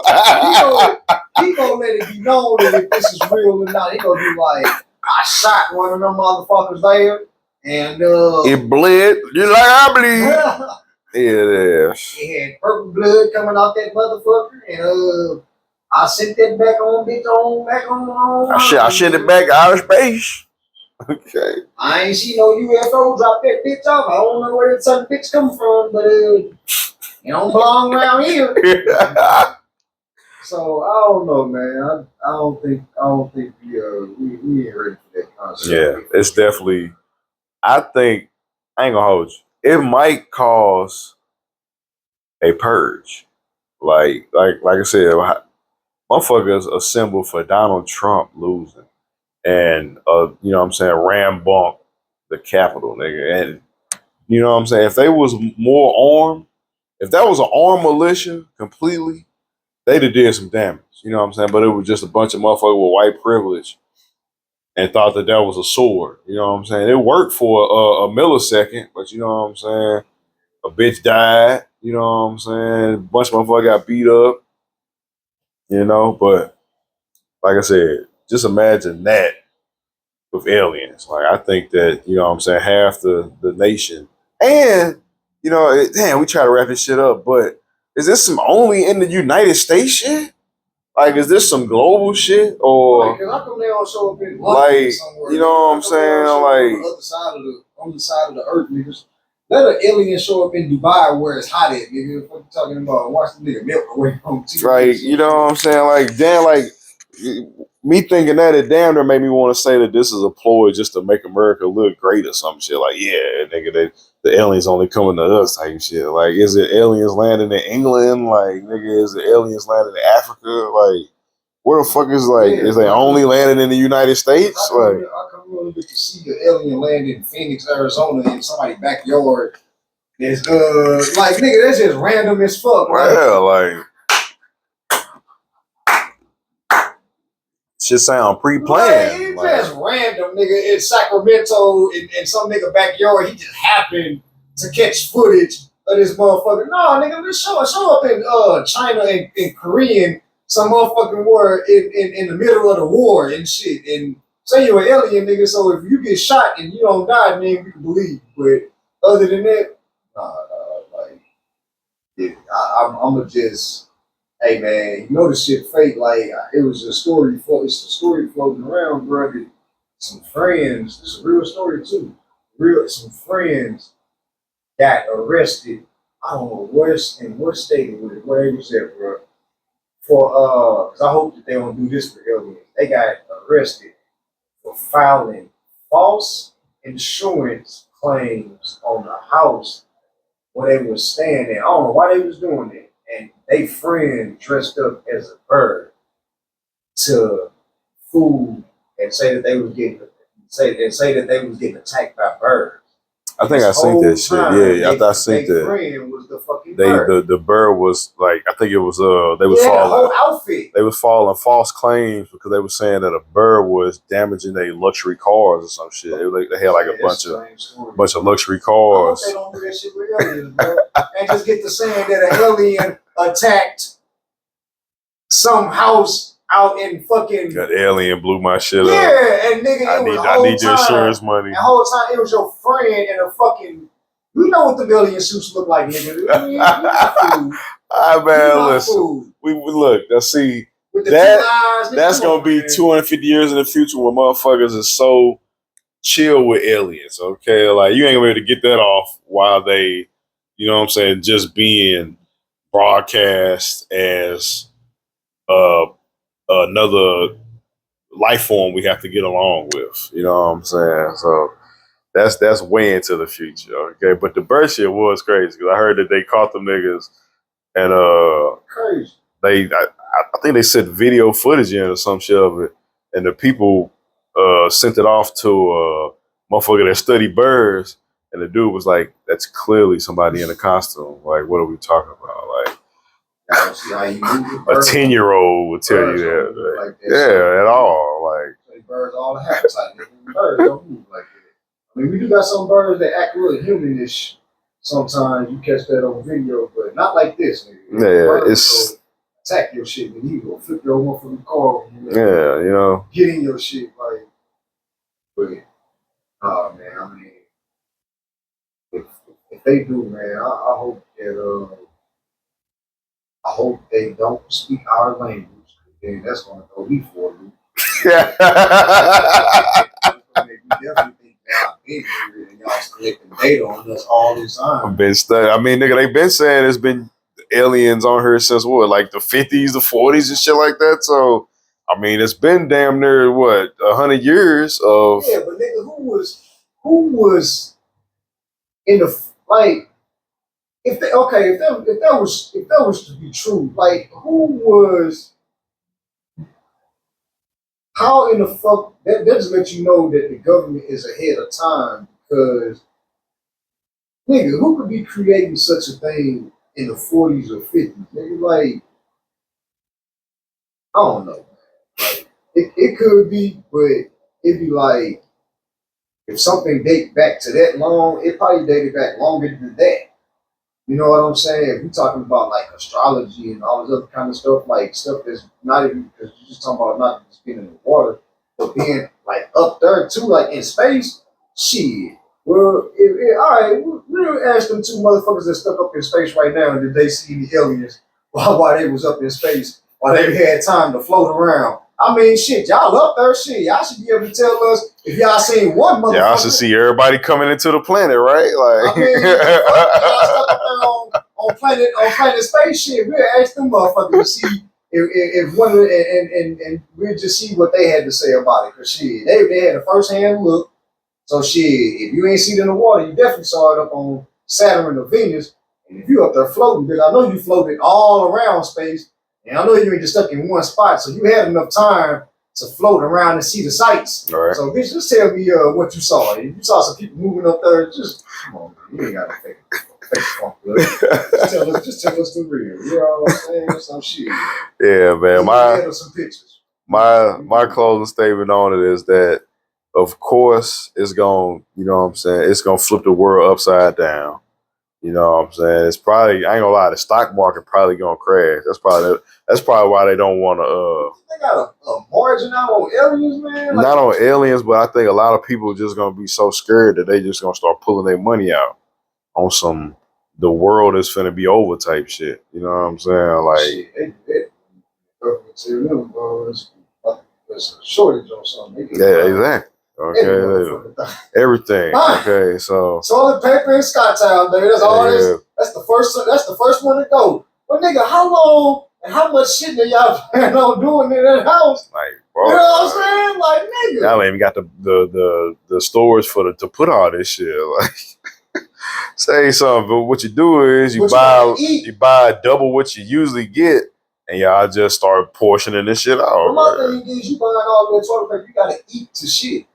let it be known that if this is real or not. He gonna be like, I shot one of them motherfuckers there, and it bled. You like I bleed? It is. It had purple blood coming out that motherfucker, and I sent that back on, bitch, back on. I sent it back out of space. Okay. I ain't see no UFO drop that bitch off. I don't know where that son bitch come from, but it don't belong around here. So I don't know, man. I don't think we ain't ready for that concept. Yeah, it's definitely I think I ain't gonna hold you. It might cause a purge. Like I said, motherfuckers assemble for Donald Trump losing, and you know what I'm saying, ram bump the Capitol, nigga, and you know what I'm saying. If they was more armed, if that was an armed militia completely, they'd have did some damage. You know what I'm saying. But it was just a bunch of motherfuckers with white privilege and thought that was a sword. You know what I'm saying? It worked for a millisecond, but you know what I'm saying? A bitch died. You know what I'm saying? A bunch of motherfuckers got beat up. You know, but like I said, just imagine that with aliens. Like I think that, you know what I'm saying, half the nation. And, you know, damn, we try to wrap this shit up, but is this some only in the United States shit? Like, is this some global shit? Or, Like, how come they don't show up in London like, somewhere? you know what I'm saying? On the Like, other side of on the side of the earth, niggas. Let an alien show up in Dubai where it's hot at, nigga. What you talking about? Watch the nigga melt away from TV. like, you know what I'm saying? Like, damn, like, me thinking that it damn near made me want to say that this is a ploy just to make America look great or some shit. Like, yeah, nigga, the aliens only coming to us type shit. Like, is it aliens landing in England? Like, nigga, is it aliens landing in Africa? Like, where the fuck is is they only landing in the United States? I come really get to see an alien land in Phoenix, Arizona, in somebody's backyard. It's like nigga, that's just random as fuck. Well, like shit sound pre-planned. Like, it's just random, nigga. In Sacramento, in some nigga backyard, he just happened to catch footage of this motherfucker. No, nigga, just show up in China and Korean, some motherfucking war in the middle of the war and shit. And say you're an alien, nigga, so if you get shot and you don't die, then we can believe. But other than that, like, yeah, I'm gonna just. Hey man, you know this shit fake. Like it was a story. It's a story floating around, bro. That some friends. This is a real story too. Some friends got arrested. I don't know what state it was, where they was at, bro. For cause I hope that they don't do this for aliens. They got arrested for filing false insurance claims on the house where they was staying at. I don't know why they was doing that. And they friend dressed up as a bird to fool and say that they was getting attacked by birds. I think I seen that shit. Yeah, I seen that. Friend was the fucking bird. The bird was like, I think it was they was the falling whole outfit. They was falling false claims because they were saying that a bird was damaging their luxury cars or some shit. They had like a bunch of luxury cars. I hope they don't do that shit with aliens, bro. And just get to saying that an alien attacked some house out in fucking. That alien blew my shit up. Yeah, and nigga, I need your insurance money. The whole time it was your friend and a fucking. You know what the alien suits look like, nigga. Man, listen. We look. Let's see. That's gonna be 250 years in the future when motherfuckers is so chill with aliens. Okay, like you ain't gonna be able to get that off while they, you know what I'm saying, just being broadcast as another life form we have to get along with. You know what I'm saying? So that's way into the future. Okay, but the bird shit was crazy because I heard that they caught them niggas and crazy. I think they sent video footage in or some shit of it, and the people sent it off to a motherfucker that studied birds, and the dude was like, "That's clearly somebody in a costume. Like, what are we talking about? Like." A 10-year-old would tell you that. Like yeah, at all. Like birds all have like birds don't move like that. I mean, we do got some birds that act really humanish. Sometimes you catch that on video, but not like this. Nigga. Yeah, it's attack your shit, and you go flip your motherfucking car. Yeah, you know, get in your shit, like. But oh man, I mean, if they do, man, I hope that. I hope they don't speak our language. Then that's gonna throw me for me. Yeah. Definitely think y'all been here and y'all's collecting data on us all this time. I mean, nigga, they've been saying there's been aliens on here since what, like the 50s, the 40s, and shit like that. So, I mean, it's been damn near what 100 years of. Yeah, but nigga, who was who was in the like if they, okay if that was to be true, like who was how in the fuck that just lets you know that the government is ahead of time because nigga, who could be creating such a thing in the 40s or 50s? Nigga, like I don't know. Like it could be, but it'd be like if something date back to that long, it probably dated back longer than that. You know what I'm saying? If we're talking about like astrology and all this other kind of stuff, like stuff that's not even because you're just talking about not just being in the water, but being like up there too, like in space. Shit. Well, all right, we'll ask them two motherfuckers that stuck up in space right now, and did they see the aliens while they was up in space, while they had time to float around? I mean, shit, y'all up there, shit. Y'all should be able to tell us if y'all seen one motherfucker. Y'all should see everybody coming into the planet, right? Like, I mean, y'all stuck up there on planet space shit. We'll ask them motherfuckers to see if one of the, and we'll just see what they had to say about it. Cause shit, they had a first hand look. So shit, if you ain't seen it in the water, you definitely saw it up on Saturn or Venus. And if you up there floating, because I know you floated all around space, and I know you ain't just stuck in one spot, so you had enough time to float around and see the sights. all right. So bitch, just tell me what you saw. If you saw some people moving up there, just come on, man. You ain't gotta fake funk, just tell us the real. You know what I'm saying? Some shit. Yeah, man. Some pictures. My closing statement on it is that, of course, it's going, you know what I'm saying, it's going to flip the world upside down. You know what I'm saying? It's probably, I ain't gonna lie, the stock market probably going to crash. That's probably why they don't want to. They got a margin out on aliens, man? Not on aliens, but I think a lot of people are just going to be so scared that they just going to start pulling their money out on some, the world is finna be over type shit. You know what I'm saying? Like, there's a shortage on something. Yeah, exactly. Okay, everything. Okay, so toilet paper and Scott Town, baby. That's all. Yeah. That's the first one to go. But nigga, how long and how much shit do y'all plan on doing in that house? Like, bro, you know what I'm saying? Like, nigga, y'all ain't even got the storage to put all this shit. Like, say something. But what you do is you buy double what you usually get. And y'all just start portioning this shit out. Well, my thing is, you buying all that toilet paper, you gotta eat to shit.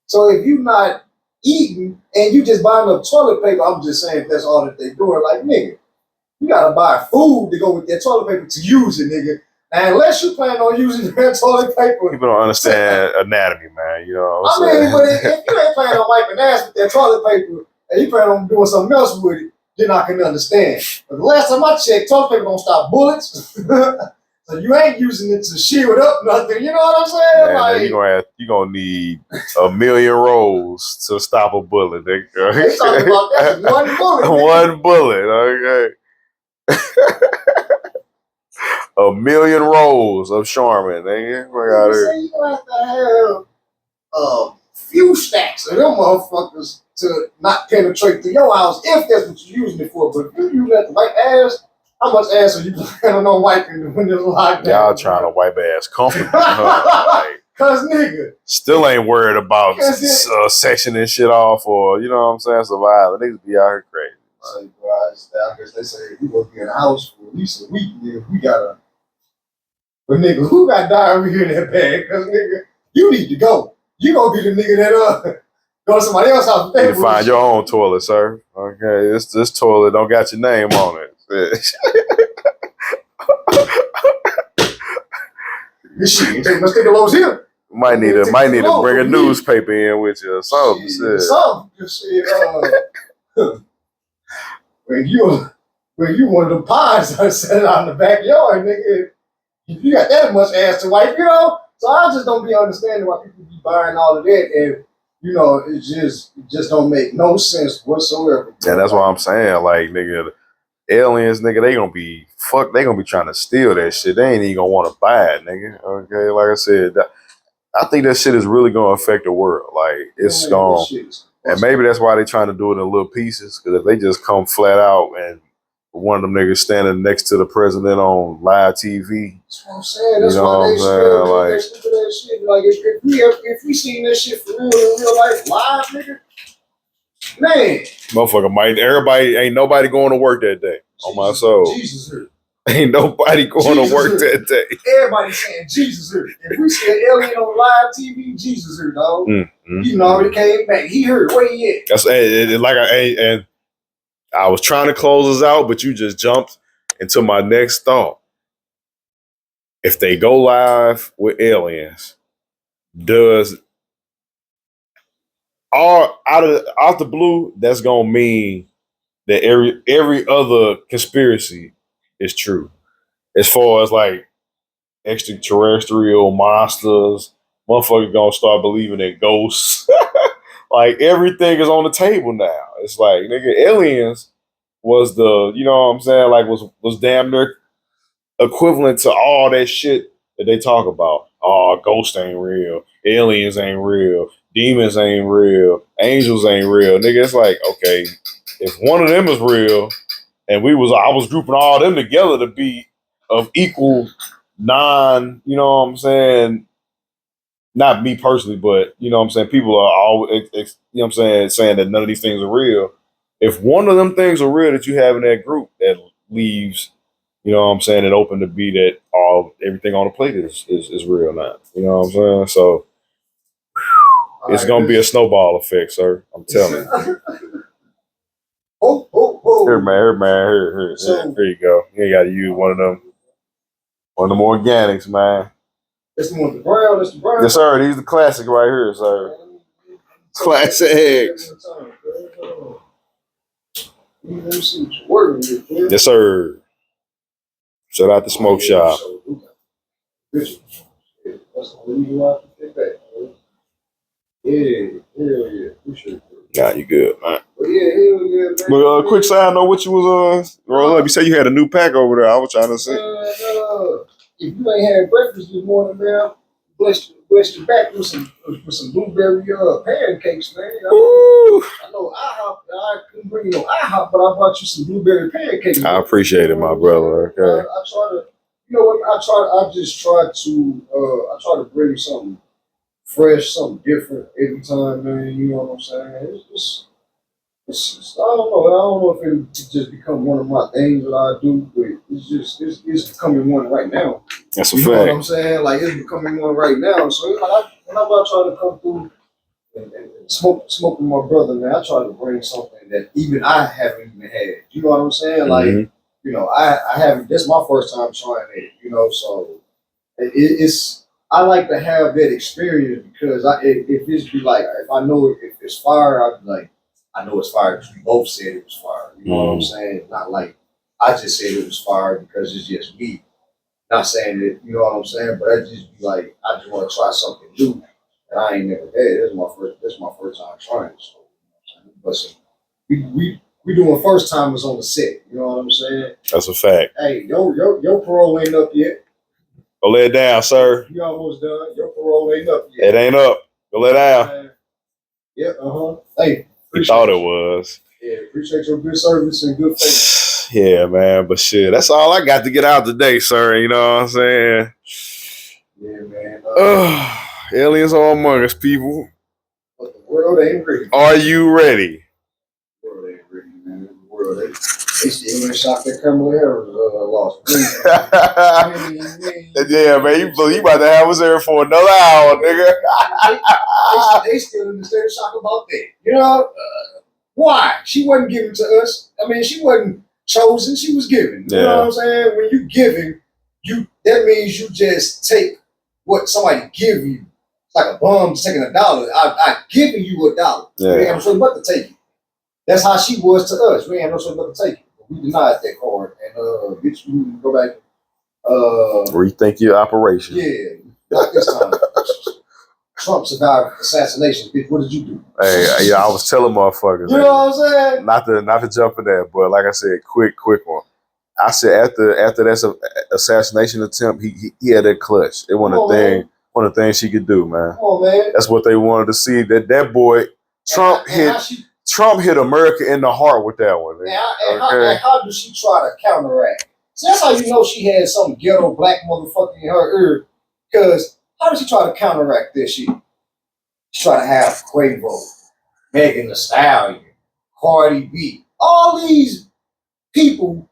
So if you not eating and you just buying up toilet paper, I'm just saying if that's all that they doing, like nigga, you gotta buy food to go with that toilet paper to use it, nigga. And unless you plan on using that toilet paper, people don't understand anatomy, man. You know what I'm saying? But if you ain't planning on wiping ass with that toilet paper and you plan on doing something else with it, then I can understand. But the last time I checked, toilet paper don't stop bullets. So you ain't using it to shield up nothing. You know what I'm saying? Man, like, you're gonna need 1 million rolls to stop a bullet. They talking about that one bullet. One bullet, okay. 1 million rolls of Charmin. Nigga. You gonna have to have few stacks of them motherfuckers to not penetrate through your house if that's what you're using it for. But if you use that to wipe ass, how much ass are you planning on wiping when it's locked down? Y'all trying to wipe ass comfortably, huh? Like, cause nigga still ain't worried about sectioning shit off or, you know what I'm saying, surviving. Niggas be out here crazy. Say, I guess they say we gonna be in the house for at least a week, nigga. We gotta. But nigga, who got diarrhea in that bag? Cause nigga, you need to go. You gonna be the nigga that go to somebody else's house. You can find your own toilet, sir. Okay, this toilet don't got your name on it. This shit take much nigga lows here. Might need to bring a newspaper in with you or something. Something. Shit. When you one of the pies I set out in the backyard, nigga. If you got that much ass to wipe, you know. So I just don't be understanding why people be buying all of that, and you know, it just don't make no sense whatsoever. Yeah, that's what I'm saying. Like, nigga, aliens, nigga, they gonna be trying to steal that shit. They ain't even gonna want to buy it, nigga. Okay, like I said, I think that shit is really gonna affect the world. Like, it's gonna, and maybe that's why they trying to do it in little pieces. Because if they just come flat out and one of them niggas standing next to the president on live TV. That's what I'm saying. That's why they scared that shit. Like if we seen that shit for real in real life live, nigga, Man. Motherfucker, everybody, ain't nobody going to work that day. On my soul. Jesus here. Ain't nobody going to work that day. Everybody saying Jesus here. If we see an alien on live TV, Jesus here, dog. You know, he came back. He heard. Where he at? That's and I was trying to close us out, but you just jumped into my next thought. If they go live with aliens, does out the blue, that's gonna mean that every other conspiracy is true. As far as like extraterrestrial monsters, motherfuckers gonna start believing in ghosts. Like everything is on the table now. It's like, nigga, aliens was the, you know what I'm saying, like was damn near equivalent to all that shit that they talk about. Oh, ghosts ain't real, aliens ain't real, demons ain't real, angels ain't real. Nigga, it's like, okay, if one of them is real, and I was grouping all them together to be of equal you know what I'm saying, not me personally, but you know what I'm saying, people are all, you know what I'm saying that none of these things are real. If one of them things are real that you have in that group, that leaves, you know what I'm saying, it open to be that everything on the plate is real now. You know what I'm saying? So it's gonna be a snowball effect, sir. I'm telling you. Here, man, here. Here you go. You ain't gotta use one of them organics, man. That's the one, the brown. That's the brown. Yes, sir. These are the classic right here, sir. Classic eggs. Yes, sir. Shout out the smoke shop. Yeah. Nah, you good, man. Yeah. But quick side note, what you was rolling up? You said you had a new pack over there. I was trying to say. If you ain't had breakfast this morning, man, bless your back with some blueberry pancakes, man. I know IHOP. I couldn't bring you no IHOP, but I brought you some blueberry pancakes. I appreciate it, my brother. Okay. I try to, you know what? I try to bring something fresh, something different every time, man. You know what I'm saying? It's I don't know if it just become one of my things that I do, but it's becoming one right now. That's a fact. fact. You know what I'm saying? Like, it's becoming one right now. So like, whenever I try to come through and smoke with my brother, man, I try to bring something that even I haven't even had. You know what I'm saying? Like, you know, I haven't. That's my first time trying it. You know, so it's. I like to have that experience because if it's be like, if I know if it's fire, I'd be like, I know it's fire because we both said it was fire. You know what I'm saying? Not like I just said it was fire because it's just me. Not saying that, you know what I'm saying, but I just be like, I just want to try something new that I ain't never had. This is my first time trying. So, you know what I'm saying? But we doing first timers on the set. You know what I'm saying? That's a fact. Hey, your parole ain't up yet. Go lay it down, sir. You almost done. Your parole ain't up yet. It ain't up. Go lay down. Yeah. Hey. He thought it was. Yeah, appreciate your good service and good faith. Yeah, man. But shit, that's all I got to get out today, sir. You know what I'm saying? Yeah, man. Aliens are among us, people. But the world ain't ready. Are you ready? The world ain't ready, man. The world ain't. They still ain't shot that Kamala Harris lost. Yeah, man. You about to have us here for another hour, nigga. They still in the state of shock about that. You know? Why? She wasn't given to us. I mean, she wasn't chosen. She was given. You know what I'm saying? When you giving, that means you just take what somebody give you. It's like a bum taking $1. I giving you $1. We ain't have no choice but to take it. That's how she was to us. We ain't have no choice but to take it. But we denied that card. And bitch, we go back. Rethink your operation. Yeah, not this time. Trump survived assassination. Bitch, what did you do? Hey, yeah, I was telling motherfuckers. You know what I'm saying? Not to jump in that, but like I said, quick one. I said after that assassination attempt, he had that clutch. It wasn't one of the things she could do, man. Come on, man. That's what they wanted to see. That boy Trump hit America in the heart with that one. And how does she try to counteract? See, that's how you know she had some ghetto black motherfucker in her ear. Because how does she try to counteract this shit? She try to have Quavo, Megan Thee Stallion, Cardi B, all these people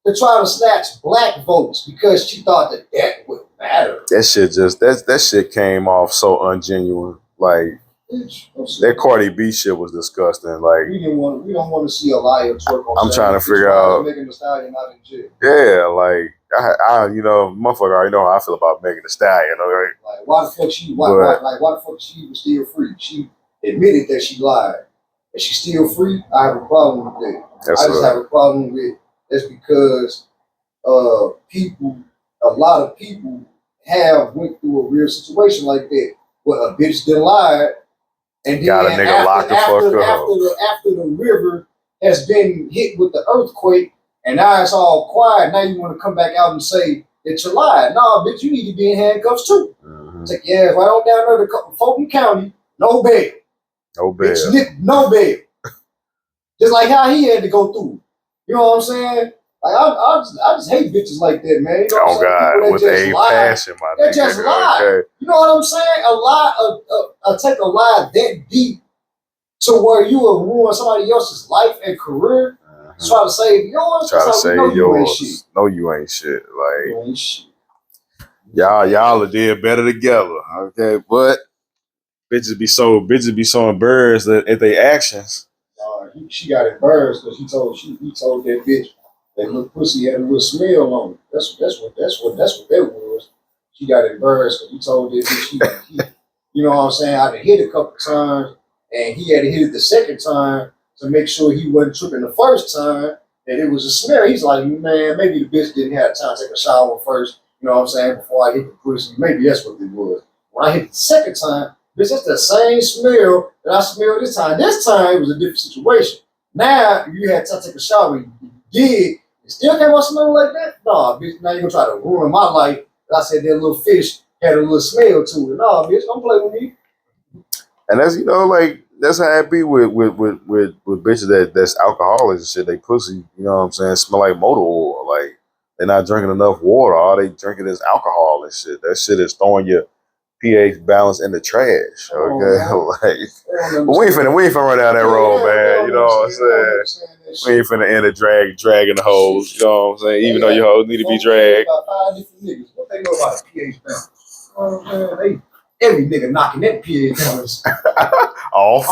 to try to snatch black votes because she thought that would matter. That shit that shit came off so ungenuine. Like that Cardi B shit was disgusting. Like we don't want to see a liar twerk on. I'm trying to figure out Megan Thee Stallion out in jail. Yeah, like I motherfucker already know how I feel about Megan Thee Stallion. Right? Like why the fuck she was still free? She admitted that she lied, and she's still free. I have a problem with that. I just have a problem with that's because a lot of people have went through a real situation like that, where a bitch done lied, and then got a nigga locked the fuck up. After the river has been hit with the earthquake, and now it's all quiet. Now you want to come back out and say that you lied? Nah, bitch, you need to be in handcuffs too. Mm-hmm. Take your ass right on down there to Fulton County. No bail. No bail. Bitch, no bail. Just like how he had to go through. You know what I'm saying? Like I just hate bitches like that, man. You know oh God, with a passion, my nigga. They just lie. Okay. You know what I'm saying? A lie, take a lie that deep to where you will ruin somebody else's life and career. Try to save yours. Try to save yours. No, you ain't shit. Like you ain't shit. Y'all did better together. Okay, but bitches be so embarrassed at their actions. She got embarrassed because he told that bitch that little pussy had a little smell on it. That's what that was. She got embarrassed because he told that bitch you know what I'm saying? I done hit a couple times and he had to hit it the second time to make sure he wasn't tripping the first time, that it was a smell. He's like, man, maybe the bitch didn't have time to take a shower first, you know what I'm saying, before I hit the pussy. Maybe that's what it was. When I hit the second time, bitch, that's the same smell that I smelled this time. This time, it was a different situation. Now, you had time to take a shower, you did, you still can't smell like that? No, bitch, now you're going to try to ruin my life. I said that little fish had a little smell to it. No, bitch, don't play with me. And that's, like, that's how it be with bitches that's alcoholics and shit. They pussy, you know what I'm saying, smell like motor oil. Like, they're not drinking enough water. All they drinking is alcohol and shit. That shit is throwing your pH balance in the trash. Okay, but we ain't finna run down that road, man. You know what I'm saying? We ain't finna end it dragging the hoes. You know what I'm saying? Even though your hoes need to be dragged. About 5 different niggas. What they know about a pH balance? Every nigga knocking that pH balance off.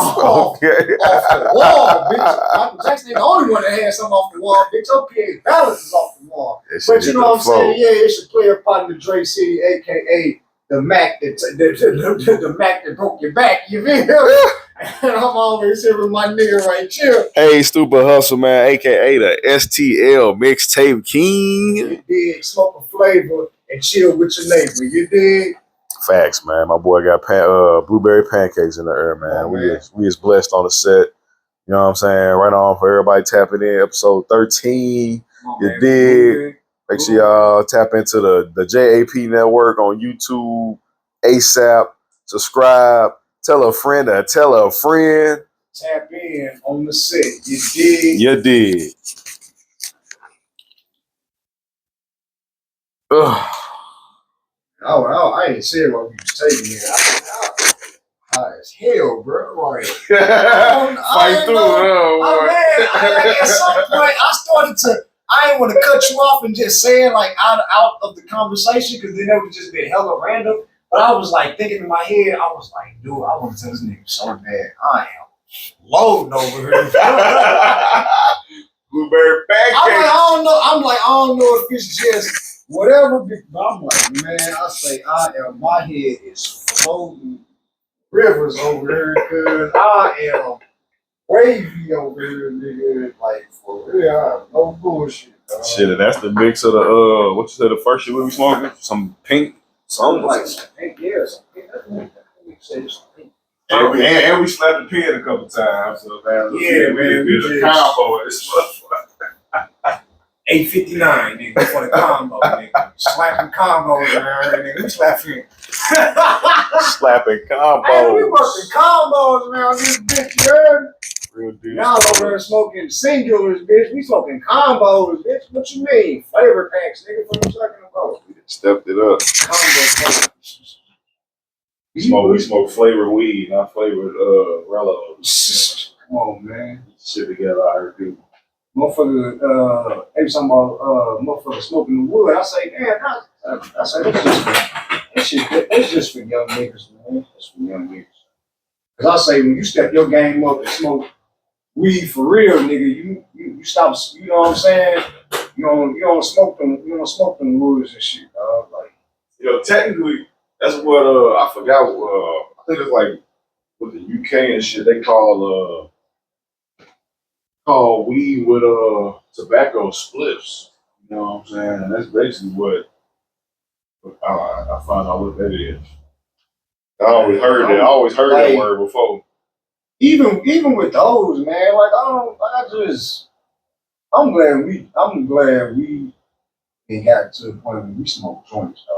Okay. Off the wall, bitch. Michael Jackson ain't the only one that had something off the wall, bitch. Your pH balance is off the wall. But you know what I'm saying? Yeah, it should play a part in the Dre City, aka the Mac the Mac that broke your back. You feel me? And I'm always here with my nigga right here. Hey, Stupid Hustle, man, aka the STL Mixtape King. You dig? Smoke a flavor and chill with your neighbor. You dig? Facts, man. My boy got blueberry pancakes in the air, man. Oh, we is blessed on the set. You know what I'm saying? Right on for everybody tapping in. Episode 13. You dig? Make sure y'all tap into the JAPnetwork on YouTube ASAP. Subscribe. Tell a friend to tell a friend. Tap in on the set. You dig? You dig. Ugh. I ain't saying what we was taking here. High as hell, bro. Right. Fight through it, at some point, I ain't want to cut you off and just say it like out of the conversation because then it would just be hella random. But I was like thinking in my head, I was like, dude, I want to tell this nigga so bad. I am loading over here. Blueberry pancakes. I don't know if it's just whatever. But I'm like, man, my head is floating rivers over here because I am wavy over here, nigga. Like, for real, I have no bullshit. Shit, that's the mix of the, what you said, the first shit we smoking? Some pink? Something like some pink, yeah, some pink. That's pink. And we slapped the pen a couple times. So yeah, man. We did a combo of this motherfucker. 859, nigga, for the combo, nigga. Slapping combos around here, nigga. We slapping. Slapping combos. Hey, we working combos around this bitch, you heard? Real deal. Y'all over there smoking singulars, bitch. We smoking combos, bitch. What you mean? Flavor packs, nigga. What you talking about? We stepped it up. Combo packs. We smoke flavored weed, not flavored Rellos. Come on, man. Shit together, I heard people. Motherfucker, every time about motherfucker smoking the wood, I say, damn, I say that's just for young niggas, man. That's for young niggas. Cause I say when you step your game up and smoke weed for real, nigga, you stop. You know what I'm saying? You don't smoke them woods and shit, dog. Like, Technically, that's what I forgot. I think it's like with the UK and shit. They call weed with tobacco spliffs. You know what I'm saying? And that's basically what I found out what that is. I always heard that. I always heard like, that word before. even with those, man, like I'm glad we it got to the point where we smoke joints, dog.